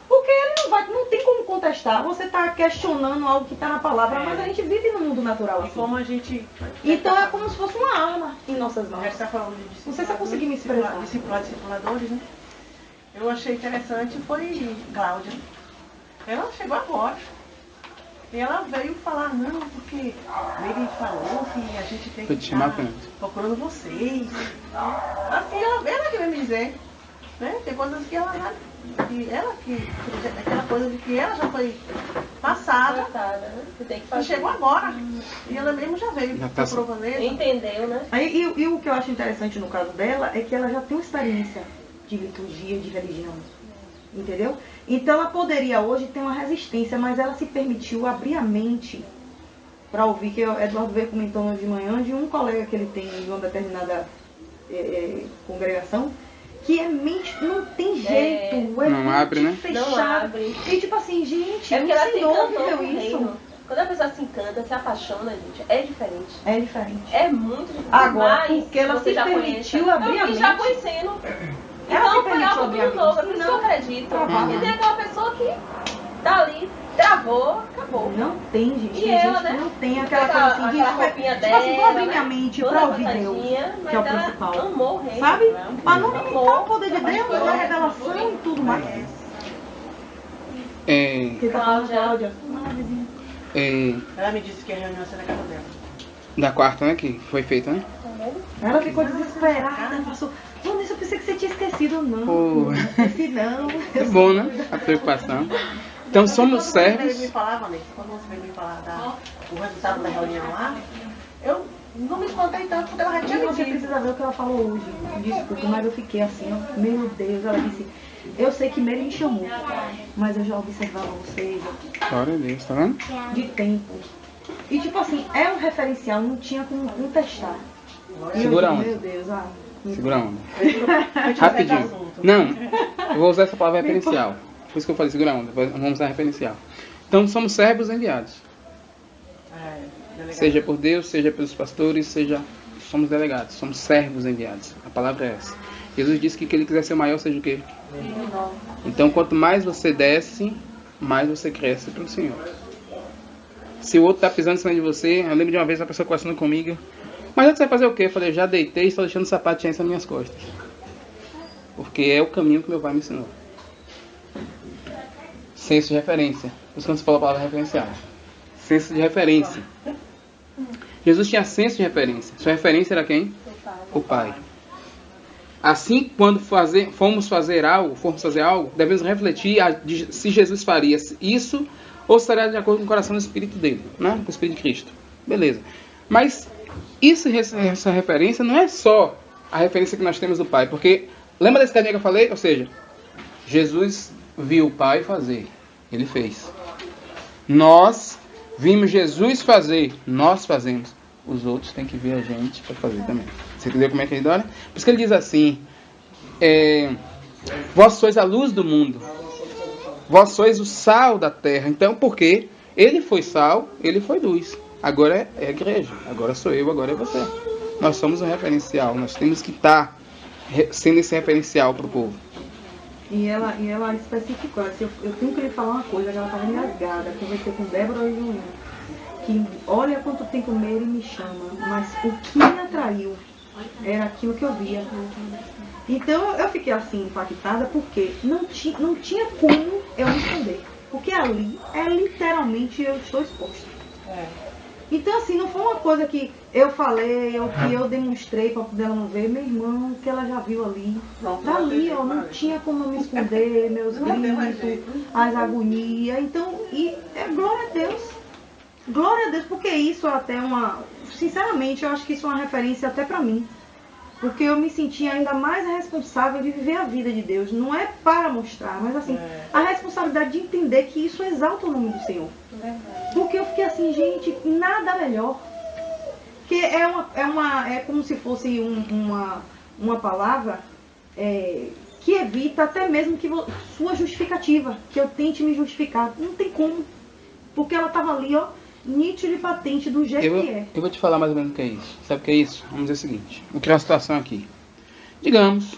Porque ele não tem como contestar. Você está questionando algo que está na palavra, mas a gente vive no mundo natural. Assim. Como a gente... Então é como se fosse uma arma em nossas mãos. A gente está falando de Não sei se eu consegui me expressar. Discipuladores, né? Eu achei interessante, foi Cláudia. Ela chegou agora. E ela veio falar, não, porque ele falou que a gente tem que estar procurando vocês. Assim, ela que veio me dizer, né? Tem coisas que aquela coisa de que ela já foi passada, Você tem que fazer. e chegou agora. E ela mesmo já veio, provando ele. Entendeu, né? E o que eu acho interessante no caso dela é que ela já tem uma experiência de liturgia, de religião. Entendeu? Então ela poderia hoje ter uma resistência, mas ela se permitiu abrir a mente para ouvir, que o Eduardo veio comentando de manhã, de um colega que ele tem em uma determinada congregação, que é mente, não tem jeito, não abre, né? Fechado. Não abre. E tipo assim, gente, É porque ela se encantou viveu com o isso. reino. Quando a pessoa se encanta, se apaixona, gente, é diferente. É diferente. É muito diferente. Agora, mas porque ela você se já permitiu conhece. abrir a E já mente. conhecendo. Ela se Então foi permitiu algo abrir a tudo novo, é mente. por isso que eu acredito. Uhum. E tem aquela pessoa que tá ali, travou, acabou. Não tem, gente. E Tem ela, gente né? que não tem aquela coisa assim de aquela roupinha tipo assim, vou abrir dela, minha né? mente Toda pra ouvir Deus, apaixonadinha, que é o mas ela principal. amou o reino. Sabe? Pra não Amou. limitar o poder de Deus, a revelação e tudo mais. Você tá falando, Cláudia? Ela me disse que a reunião ia ser na casa dela. Da quarta, né? Que foi feita, né? Ela ficou desesperada, passou. Vanessa, eu pensei que você tinha esquecido, não. Pô. Não esqueci, não. É bom, né? A preocupação. Então somos Quando você veio servos. me falar, Vanessa, quando você veio me falar do resultado da reunião lá, eu não me espantei tanto porque ela já tinha E me você dito. precisa ver o que ela falou hoje. Desculpa, mas eu fiquei assim, ó. Meu Deus, ela disse. Eu sei que Mary me chamou, mas eu já observava vocês Glória a Deus, tá vendo? de tempo. E tipo assim, é um referencial, não tinha como contestar. E Segura eu, a onda. meu Deus, Segura a onda. Rapidinho. Rapidinho. Não, eu vou usar essa palavra referencial. Por isso que eu falei segura a onda. Vamos usar referencial. Então somos servos enviados. Seja por Deus, seja pelos pastores, somos delegados. Somos servos enviados. A palavra é essa. Jesus disse que ele quiser ser maior, seja o quê? Então quanto mais você desce, mais você cresce pelo Senhor. Se o outro está pisando em cima de você, eu lembro de uma vez uma pessoa conversando comigo. Mas você vai fazer o quê? Eu falei, eu já deitei e estou deixando o sapatinho nas minhas costas. Porque é o caminho que meu pai me ensinou. Senso de referência. Por isso que você falou a palavra referencial. Senso de referência. Jesus tinha senso de referência. Sua referência era quem? O Pai. Assim, quando formos fazer algo, devemos refletir se Jesus faria isso ou será de acordo com o coração do Espírito dele, né? Com o Espírito de Cristo. Beleza. Mas essa referência não é só a referência que nós temos do Pai, porque lembra desse caminho que eu falei? Ou seja, Jesus viu o Pai fazer, ele fez. Nós vimos Jesus fazer, nós fazemos. Os outros têm que ver a gente para fazer também. Você entendeu como é que ele olha? Por isso que ele diz assim: vós sois a luz do mundo, vós sois o sal da terra. Então, porque ele foi sal, ele foi luz. Agora é a igreja, agora sou eu, agora é você. Nós somos um referencial, nós temos que estar sendo esse referencial para o povo. E ela especificou, assim, eu tenho que lhe falar uma coisa, que ela estava engasgada, conversei com Débora hoje de manhã, que olha quanto tempo ele me chama, mas o que me atraiu era aquilo que eu via. Então eu fiquei assim impactada porque não tinha como eu me esconder, porque ali é literalmente eu estou exposta. Então assim, não foi uma coisa que eu falei, que eu demonstrei para poder ela não ver, meu irmão, que ela já viu ali. Dali, ó, não tinha como eu me esconder, meus gritos, as agonias. Então, glória a Deus. Glória a Deus, porque isso é até sinceramente, eu acho que isso é uma referência até para mim. Porque eu me senti ainda mais responsável de viver a vida de Deus. Não é para mostrar, mas assim, a responsabilidade de entender que isso exalta o nome do Senhor. Porque eu fiquei assim, gente, nada melhor. Que é como se fosse uma palavra que evita até mesmo que sua justificativa, que eu tente me justificar. Não tem como. Porque ela estava ali, ó, nítido e patente do jeito que é. Eu vou te falar mais ou menos o que é isso. Sabe o que é isso? Vamos dizer o seguinte. Vou criar uma situação aqui. Digamos,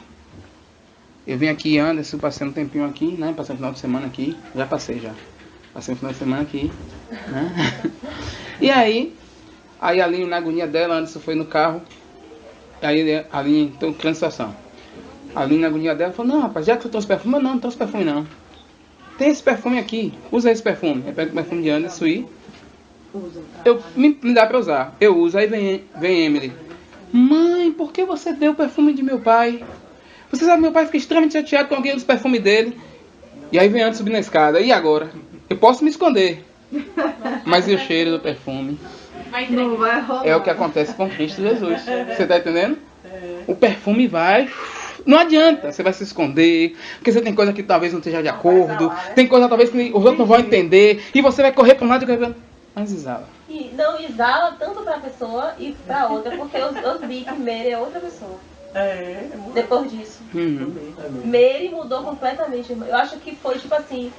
Eu vim aqui, Anderson, passei um tempinho aqui, né? Passei um final de semana aqui. Já passei, já. Passei um final de semana aqui, né? E aí a Aline, na agonia dela, Anderson foi no carro. Aí a Aline, tô criando situação. A Aline, na agonia dela, falou, não, rapaz, já que você trouxe perfume, não trouxe perfume não. Tem esse perfume aqui, usa esse perfume. Eu pego o perfume de Anderson e me dá pra usar. Eu uso, aí vem Emily. Mãe, por que você deu o perfume de meu pai? Você sabe, meu pai fica extremamente chateado com alguém dos perfumes dele. E aí vem antes subir na escada. E agora? Eu posso me esconder. Mas e o cheiro do perfume? Não vai rolar. É o que acontece com Cristo Jesus. Você tá entendendo? O perfume vai... Não adianta, você vai se esconder, porque você tem coisa que talvez não esteja de acordo, tem coisa talvez que os outros não vão entender, e você vai correr para um lado e correr para o outro. Mas exala. E não exala tanto pra pessoa e pra outra, porque eu vi que Mary é outra pessoa. Depois disso. Mary mudou completamente. Eu acho que foi tipo assim,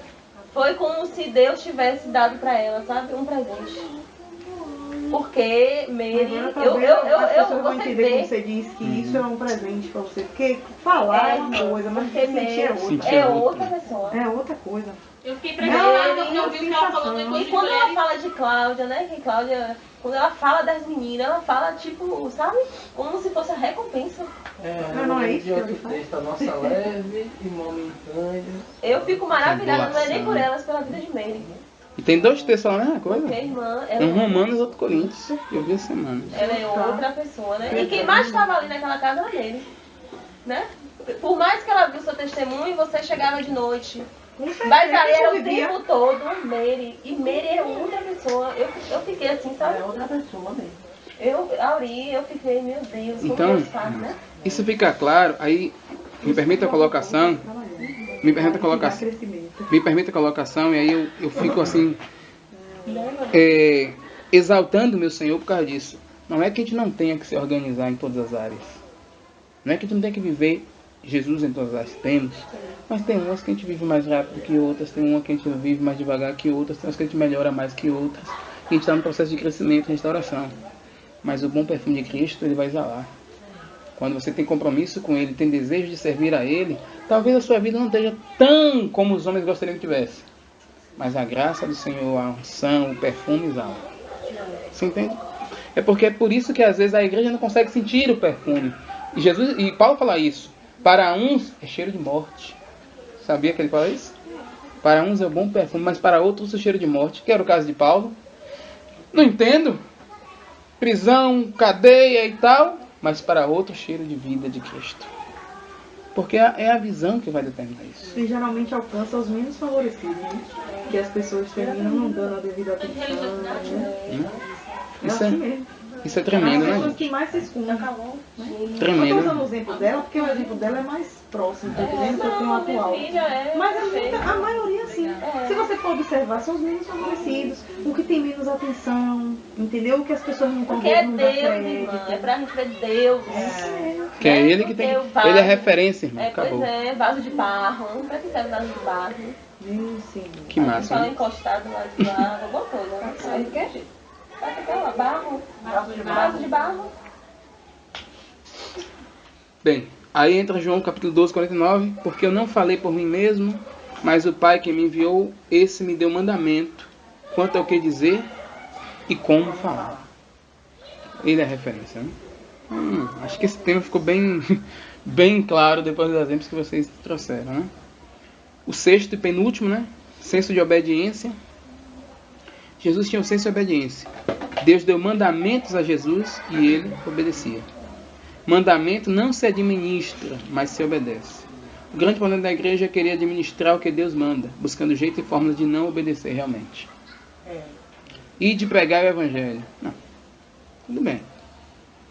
foi como se Deus tivesse dado pra ela, sabe? Um presente. Porque Mary, eu vou você entender vê, como você diz que isso é um presente pra você. Porque falar é uma coisa, mas porque sentir é outra. É outra pessoa. É outra coisa. Eu fiquei impressionada quando eu vi o que ela falou depois E de quando ela Mary. fala de Cláudia, né? Que Cláudia, quando ela fala das meninas, ela fala tipo, sabe? Como se fosse a recompensa. Não é isso que eu texto, a nossa leve e momentânea. Eu fico maravilhada, não é nem Tribulação. por elas, pela vida de Mary. E tem 2 textos lá, né? Coisa. Porque a irmã, Um Romanos e outro Coríntios. Eu vi essa semana. ela é outra pessoa, né? E quem mais estava ali naquela casa era Mary, né? Por mais que ela viu seu testemunho, você chegava de noite. Mas ali era o tempo todo Mary. E Mary é outra pessoa. Eu fiquei assim, sabe? É outra pessoa mesmo. Eu fiquei, meu Deus, como Então, Deus faz, né? isso fica claro, aí me permita a colocação, me permita a colocação, me permita a colocação, e aí eu fico assim, exaltando meu Senhor por causa disso. Não é que a gente não tenha que se organizar em todas as áreas, não é que a gente não tenha que viver Jesus em todas as áreas, temos, mas tem umas que a gente vive mais rápido que outras, tem uma que a gente vive mais devagar que outras, tem umas que a gente melhora mais que outras, e a gente está no processo de crescimento, restauração. Mas o bom perfume de Cristo, ele vai exalar. Quando você tem compromisso com Ele, tem desejo de servir a Ele, talvez a sua vida não esteja tão como os homens gostariam que tivesse. Mas a graça do Senhor, a unção, o perfume exala. Você entende? É porque é por isso que às vezes a igreja não consegue sentir o perfume. E Paulo fala isso. Para uns é cheiro de morte. Sabia que ele fala isso? Para uns é o bom perfume, mas para outros é cheiro de morte. Que era o caso de Paulo. Não entendo. Prisão, cadeia e tal, mas para outro cheiro de vida de Cristo. Porque é a visão que vai determinar isso. E geralmente alcança os menos favorecidos, né? Que as pessoas terminam não dando a devida atenção, né? É Isso assim mesmo. Isso é tremendo, As né, pessoas gente? que mais se escondem. Eu Tremendo. estou usando o exemplo dela, porque o exemplo dela é mais próximo, tá entendendo? Que eu tenho atual. Mas a maioria, sim. Se você for observar, são os menos favorecidos, o que tem menos atenção, entendeu? O que as pessoas não estão Porque é vendo, não dá Deus, irmã. É crédito. pra gente ver Deus. Que é ele que tem. Ele é referência, irmão. Pois Acabou. é, vaso de barro. Pra que serve vaso de barro? Meu Senhor. Que massa, Só né? encostado lá de lado, alguma coisa. Né? Sabe o quê? Vai ficar lá, barro. Vaso de barro. Bem, aí entra João capítulo 12, 49. Porque eu não falei por mim mesmo, mas o Pai que me enviou, esse me deu mandamento quanto ao que dizer e como falar. Ele é a referência, né? Acho que esse tema ficou bem claro depois dos exemplos que vocês trouxeram, né? O sexto e penúltimo, né? Senso de obediência. Jesus tinha o senso de obediência. Deus deu mandamentos a Jesus e ele obedecia. Mandamento não se administra, mas se obedece. O grande problema da igreja é querer administrar o que Deus manda, buscando jeito e fórmulas de não obedecer realmente. E de pregar o evangelho. Não. Tudo bem.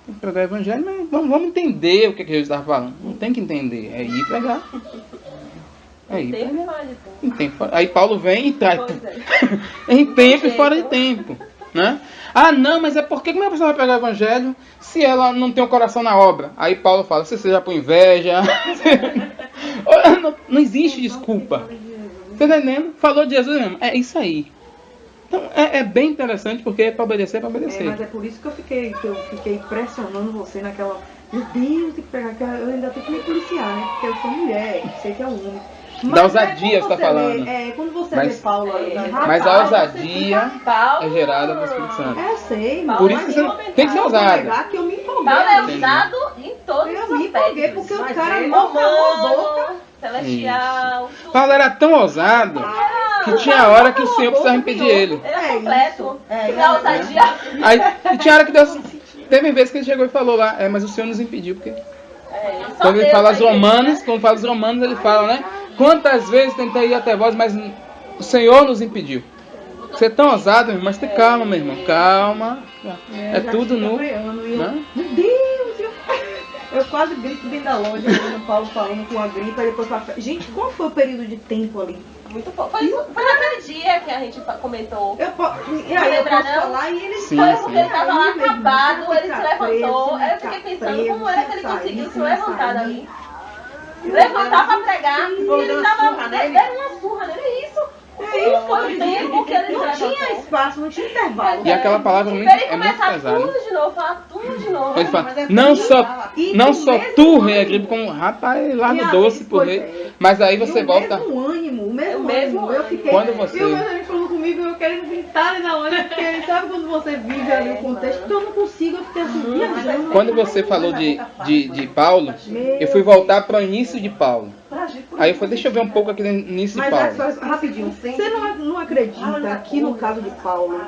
Tem que pregar o evangelho, mas vamos entender o que Jesus estava falando. Não tem que entender. É ir pregar. É ir pregar. Em tempo. Aí Paulo vem e traz. Em tempo e fora de tempo. Né? Ah, não, mas é porque como é que a pessoa vai pregar o evangelho se ela não tem o coração na obra? Aí Paulo fala, você seja por inveja. Não existe desculpa. Você tá entendendo? Falou de Jesus mesmo. É isso aí. Então é bem interessante porque é para obedecer, é para obedecer. Mas é por isso que eu fiquei pressionando você naquela Meu Deus, tem que pegar, eu ainda tenho que me policiar, né? Porque eu sou mulher, sei que é um homem. Da ousadia você está falando. Quando você vê Paulo... Mas a ousadia é gerada pelo Espírito Santo. Eu sei, por isso que você tem que ser ousado. Que eu me empolguei. Paulo é ousado em todos os aspectos. Eu me empolguei porque o cara mal calou a boca. Celestial. Paulo era tão ousado que tinha hora que o Senhor precisava impedir ele. Ele é completo. Na ousadia. Aí, e tinha hora que Deus... Teve vezes que ele chegou e falou lá, mas o Senhor nos impediu, porque... Quando ele fala aos Romanos, ele fala, né? Quantas vezes tentei ir até vós, mas o Senhor nos impediu. Você é tão ousado, meu irmão, mas tem calma, meu irmão. Calma. É tudo no... Meu Deus! Eu quase grito dentro da loja, quando o Paulo falando com a gripe, aí depois fala... Gente, qual foi o período de tempo ali? Muito pouco. Foi naquele dia que a gente comentou. E aí eu posso falar e ele... Foi porque ele estava lá acabado, ele se levantou. Aí eu fiquei pensando como é que ele conseguiu se levantar dali. Levantar pra pregar e ele tava dando uma surra nele. É isso. Isso foi o tempo que ele não tinha espaço, não tinha intervalo. E aquela palavra é muito pesada. Tudo de novo, falar tudo de novo. Ele fala, não só tu, rei Agripa, como rapaz, larga doce pro rei. Mas aí você volta. O mesmo ânimo. Eu fiquei. Quando você... E o meu amigo falou comigo, eu querendo gritar ali na hora, porque sabe quando você vive ali o contexto, então eu não consigo, eu fiquei assim, viajando. Quando você falou de Paulo, eu fui voltar para o início de Paulo. Aí eu falei, deixa eu ver um pouco aqui no início de Paulo. Mas rapidinho, você não acredita que no caso de Paulo,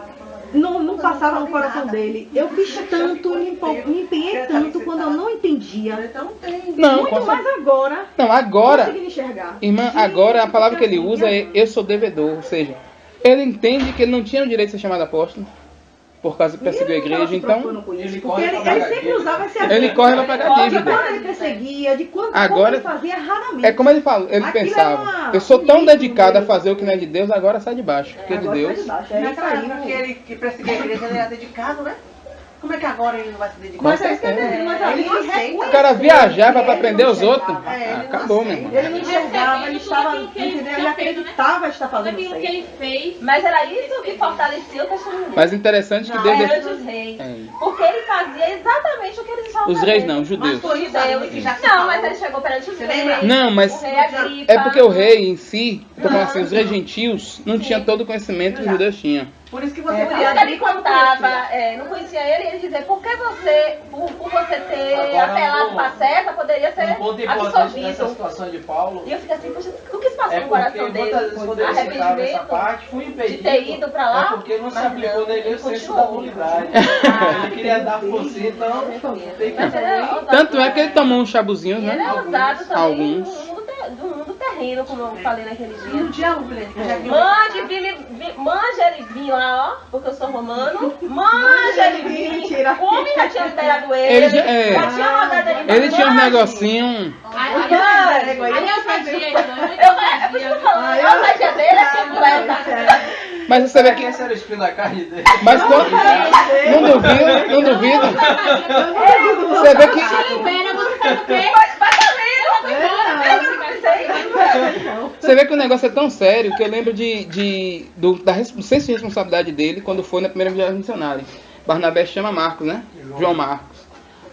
não passava no coração dele. Eu fiz tanto, me empenhei tanto quando eu não entendia. Não, muito mais agora. Não, agora. Consegui enxergar. Irmã, agora a palavra que ele usa é eu sou devedor. Ou seja, ele entende que ele não tinha o direito de ser chamado apóstolo. Por causa que perseguiu a igreja, então... Ele sempre usava esse argumento. Ele corre para pagar dívida. De quando ele perseguia, de quando ele fazia raramente. É como ele fala, ele pensava, eu sou tão dedicado a fazer o que não é de Deus, agora sai de baixo. Porque é de Deus... Naquela época aquele que perseguia a igreja, ele era dedicado, né? Como é que agora ele não vai se dedicar? Mas ele o cara viajava para aprender os outros. Acabou, meu irmão. Ele não enxergava, ele estava, entendeu? Ele acreditava estar fazendo isso. Que ele fez. Mas era isso que fortalecia o testemunho. Mas interessante que Deus dos reis. Porque ele fazia exatamente o que eles estavam fazendo. Os reis não, os judeus. Não, mas ele chegou perante os reis. Não, mas é porque o rei em si, tô falando assim, os reis gentios não tinham todo o conhecimento que os judeus tinham. Por isso que você ele contava, não conhecia ele dizia, por que você, por você ter apelado para a seta, poderia ser absorvido. Nessa situação de Paulo, e eu fiquei assim, poxa, o que se passou no coração dele? Arrependimento de ter ido para lá? É porque não se aplicou nele o senso da unidade. Ele queria dar força, então tem que... Tanto é que ele tomou uns chabuzinhos, né? Ele é ousado também. Alguns. Do mundo terreno, como eu falei naquele dia. No diálogo, Mande ele vir lá, ó, porque eu sou romano. Mande ele vir. O homem já tinha liberado ele. Já tinha mandado ele. Ele tinha uns negocinhos. A ousadia dele é completa. Mas você vê que... Esse era o espinho da carne dele. Mas quando... Não duvido. Você vê que... Você vê que o negócio é tão sério que eu lembro da senso de responsabilidade dele quando foi na primeira viagem missionária. Barnabé chama Marcos, né? João Marcos.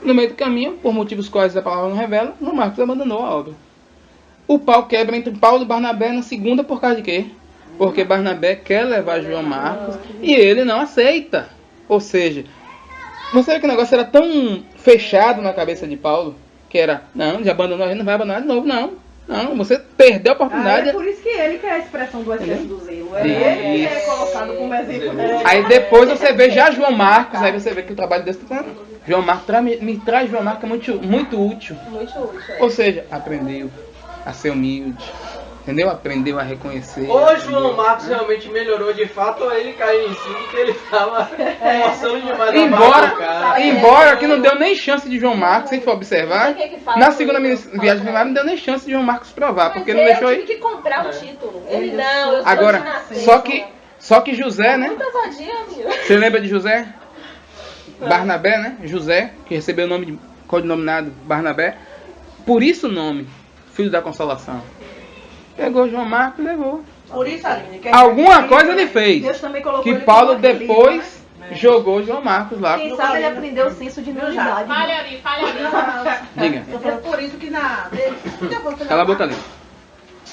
No meio do caminho, por motivos quais a palavra não revela, o Marcos abandonou a obra. O pau quebra entre Paulo e Barnabé na segunda por causa de quê? Porque Barnabé quer levar João Marcos e ele não aceita. Ou seja, você vê que o negócio era tão fechado na cabeça de Paulo que era, não, já abandonou, a gente não vai abandonar de novo, não. Não, você perdeu a oportunidade. É por isso que ele quer a expressão do excesso do zelo. É ele que é colocado como exemplo. Aí depois você vê já João Marcos, aí você vê que o trabalho desse João Marcos me traz João Marcos muito útil. Muito útil. Ou seja, aprendeu a ser humilde. Entendeu? Aprendeu a reconhecer. Ou João Marcos realmente melhorou de fato, ou ele caiu em si porque ele estava emoção demais. Embora que não deu nem chance de João Marcos, se a gente for observar, na segunda viagem primária não deu nem chance de João Marcos provar, porque não deixou ele. Tive que comprar o título. Ele não, eu agora, só que José, né? Você lembra de José? Barnabé, né? José, que recebeu o nome codinominado Barnabé. Por isso o nome, Filho da Consolação. Pegou João Marcos e levou. Por isso, Aline, alguma coisa ele fez. Deus também colocou que Paulo depois jogou João Marcos lá. Quem sabe ele aprendeu o senso de humildade. Falha ali. Diga. Eu falei por isso que Cala a boca ali.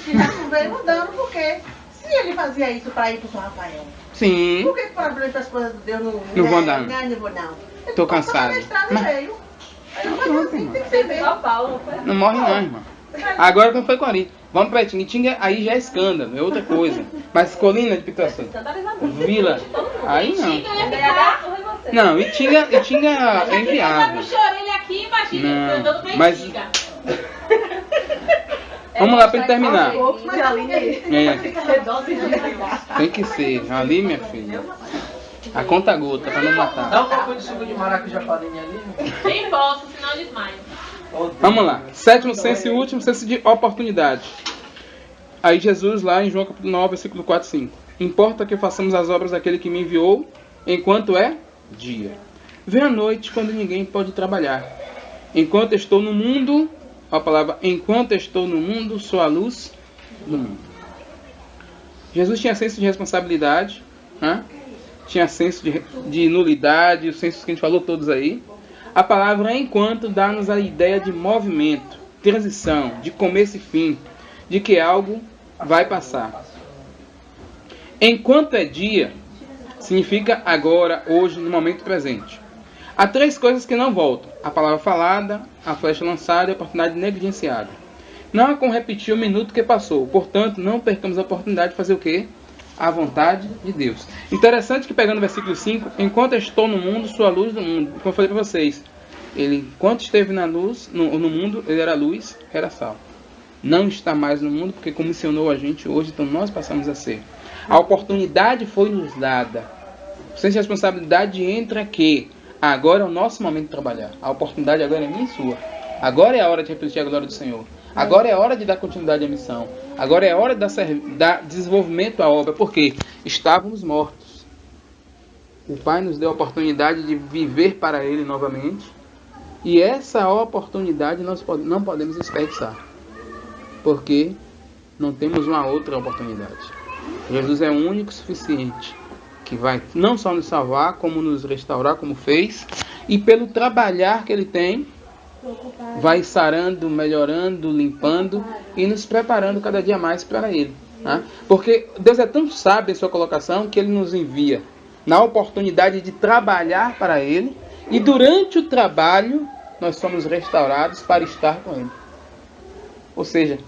Que já não veio mudando, porque se ele fazia isso para ir pro São Rafael, Sim. por que para as coisas de Deus não vou dar. Não. Tô cansado. Veio. Aí eu falei assim, tem que ser mesmo. Não morre não, irmão. Agora como foi com Ari. Vamos pra Itinga, aí já é escândalo, é outra coisa. Mas Colina de Pituaçu, Vila, aí não. Não, Itinga é inviável. Puxa a orelha aqui, imagina, andando pra mas... Itinga. Vamos lá pra ele terminar. É. Tem que ser. Ali, minha filha. A conta gota, pra não matar. Dá um pouco de suco de maracujá farinha ali. Nem posso, senão eu desmaio. Vamos lá. Sétimo senso e último senso de oportunidade. Aí Jesus lá em João capítulo 9, versículo 4 e 5. Importa que façamos as obras daquele que me enviou, enquanto é dia. Vem a noite, quando ninguém pode trabalhar. Enquanto estou no mundo, a palavra enquanto estou no mundo, sou a luz do mundo. Jesus tinha senso de responsabilidade, né? Tinha senso de nulidade, os sensos que a gente falou todos aí. A palavra enquanto dá-nos a ideia de movimento, transição, de começo e fim, de que algo vai passar. Enquanto é dia, significa agora, hoje, no momento presente. Há três coisas que não voltam: a palavra falada, a flecha lançada e a oportunidade negligenciada. Não há como repetir o minuto que passou, portanto, não percamos a oportunidade de fazer o quê? A vontade de Deus. Interessante que pegando o versículo 5, enquanto estou no mundo, sou a luz do mundo. Como eu falei para vocês, ele, enquanto esteve na luz, no mundo, ele era luz, era sal. Não está mais no mundo, porque comissionou a gente hoje, então nós passamos a ser. A oportunidade foi nos dada. Sem responsabilidade entra que agora é o nosso momento de trabalhar. A oportunidade agora é minha e sua. Agora é a hora de refletir a glória do Senhor. Agora é a hora de dar continuidade à missão. Agora é a hora de dar desenvolvimento à obra, porque estávamos mortos. O Pai nos deu a oportunidade de viver para Ele novamente. E essa oportunidade nós não podemos desperdiçar. Porque não temos uma outra oportunidade. Jesus é o único suficiente, que vai não só nos salvar, como nos restaurar, como fez. E pelo trabalhar que Ele tem, vai sarando, melhorando, limpando e nos preparando cada dia mais para Ele, né? Porque Deus é tão sábio em sua colocação que Ele nos envia na oportunidade de trabalhar para Ele, e durante o trabalho nós somos restaurados para estar com Ele. Ou seja,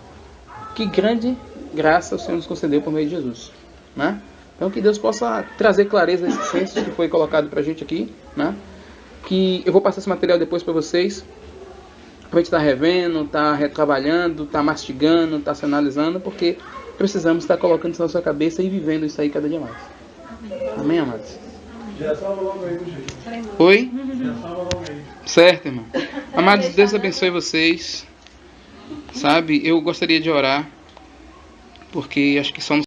que grande graça o Senhor nos concedeu por meio de Jesus, né? Então que Deus possa trazer clareza nesse senso que foi colocado para a gente aqui, né? Que eu vou passar esse material depois para vocês, a gente está revendo, está retrabalhando, está mastigando, está se analisando, porque precisamos estar colocando isso na sua cabeça e vivendo isso aí cada dia mais. Amém, amados? Já salva logo aí, gente. Oi? Já salva logo aí. Certo, irmão. Amados, Deus abençoe vocês. Sabe, eu gostaria de orar, porque acho que somos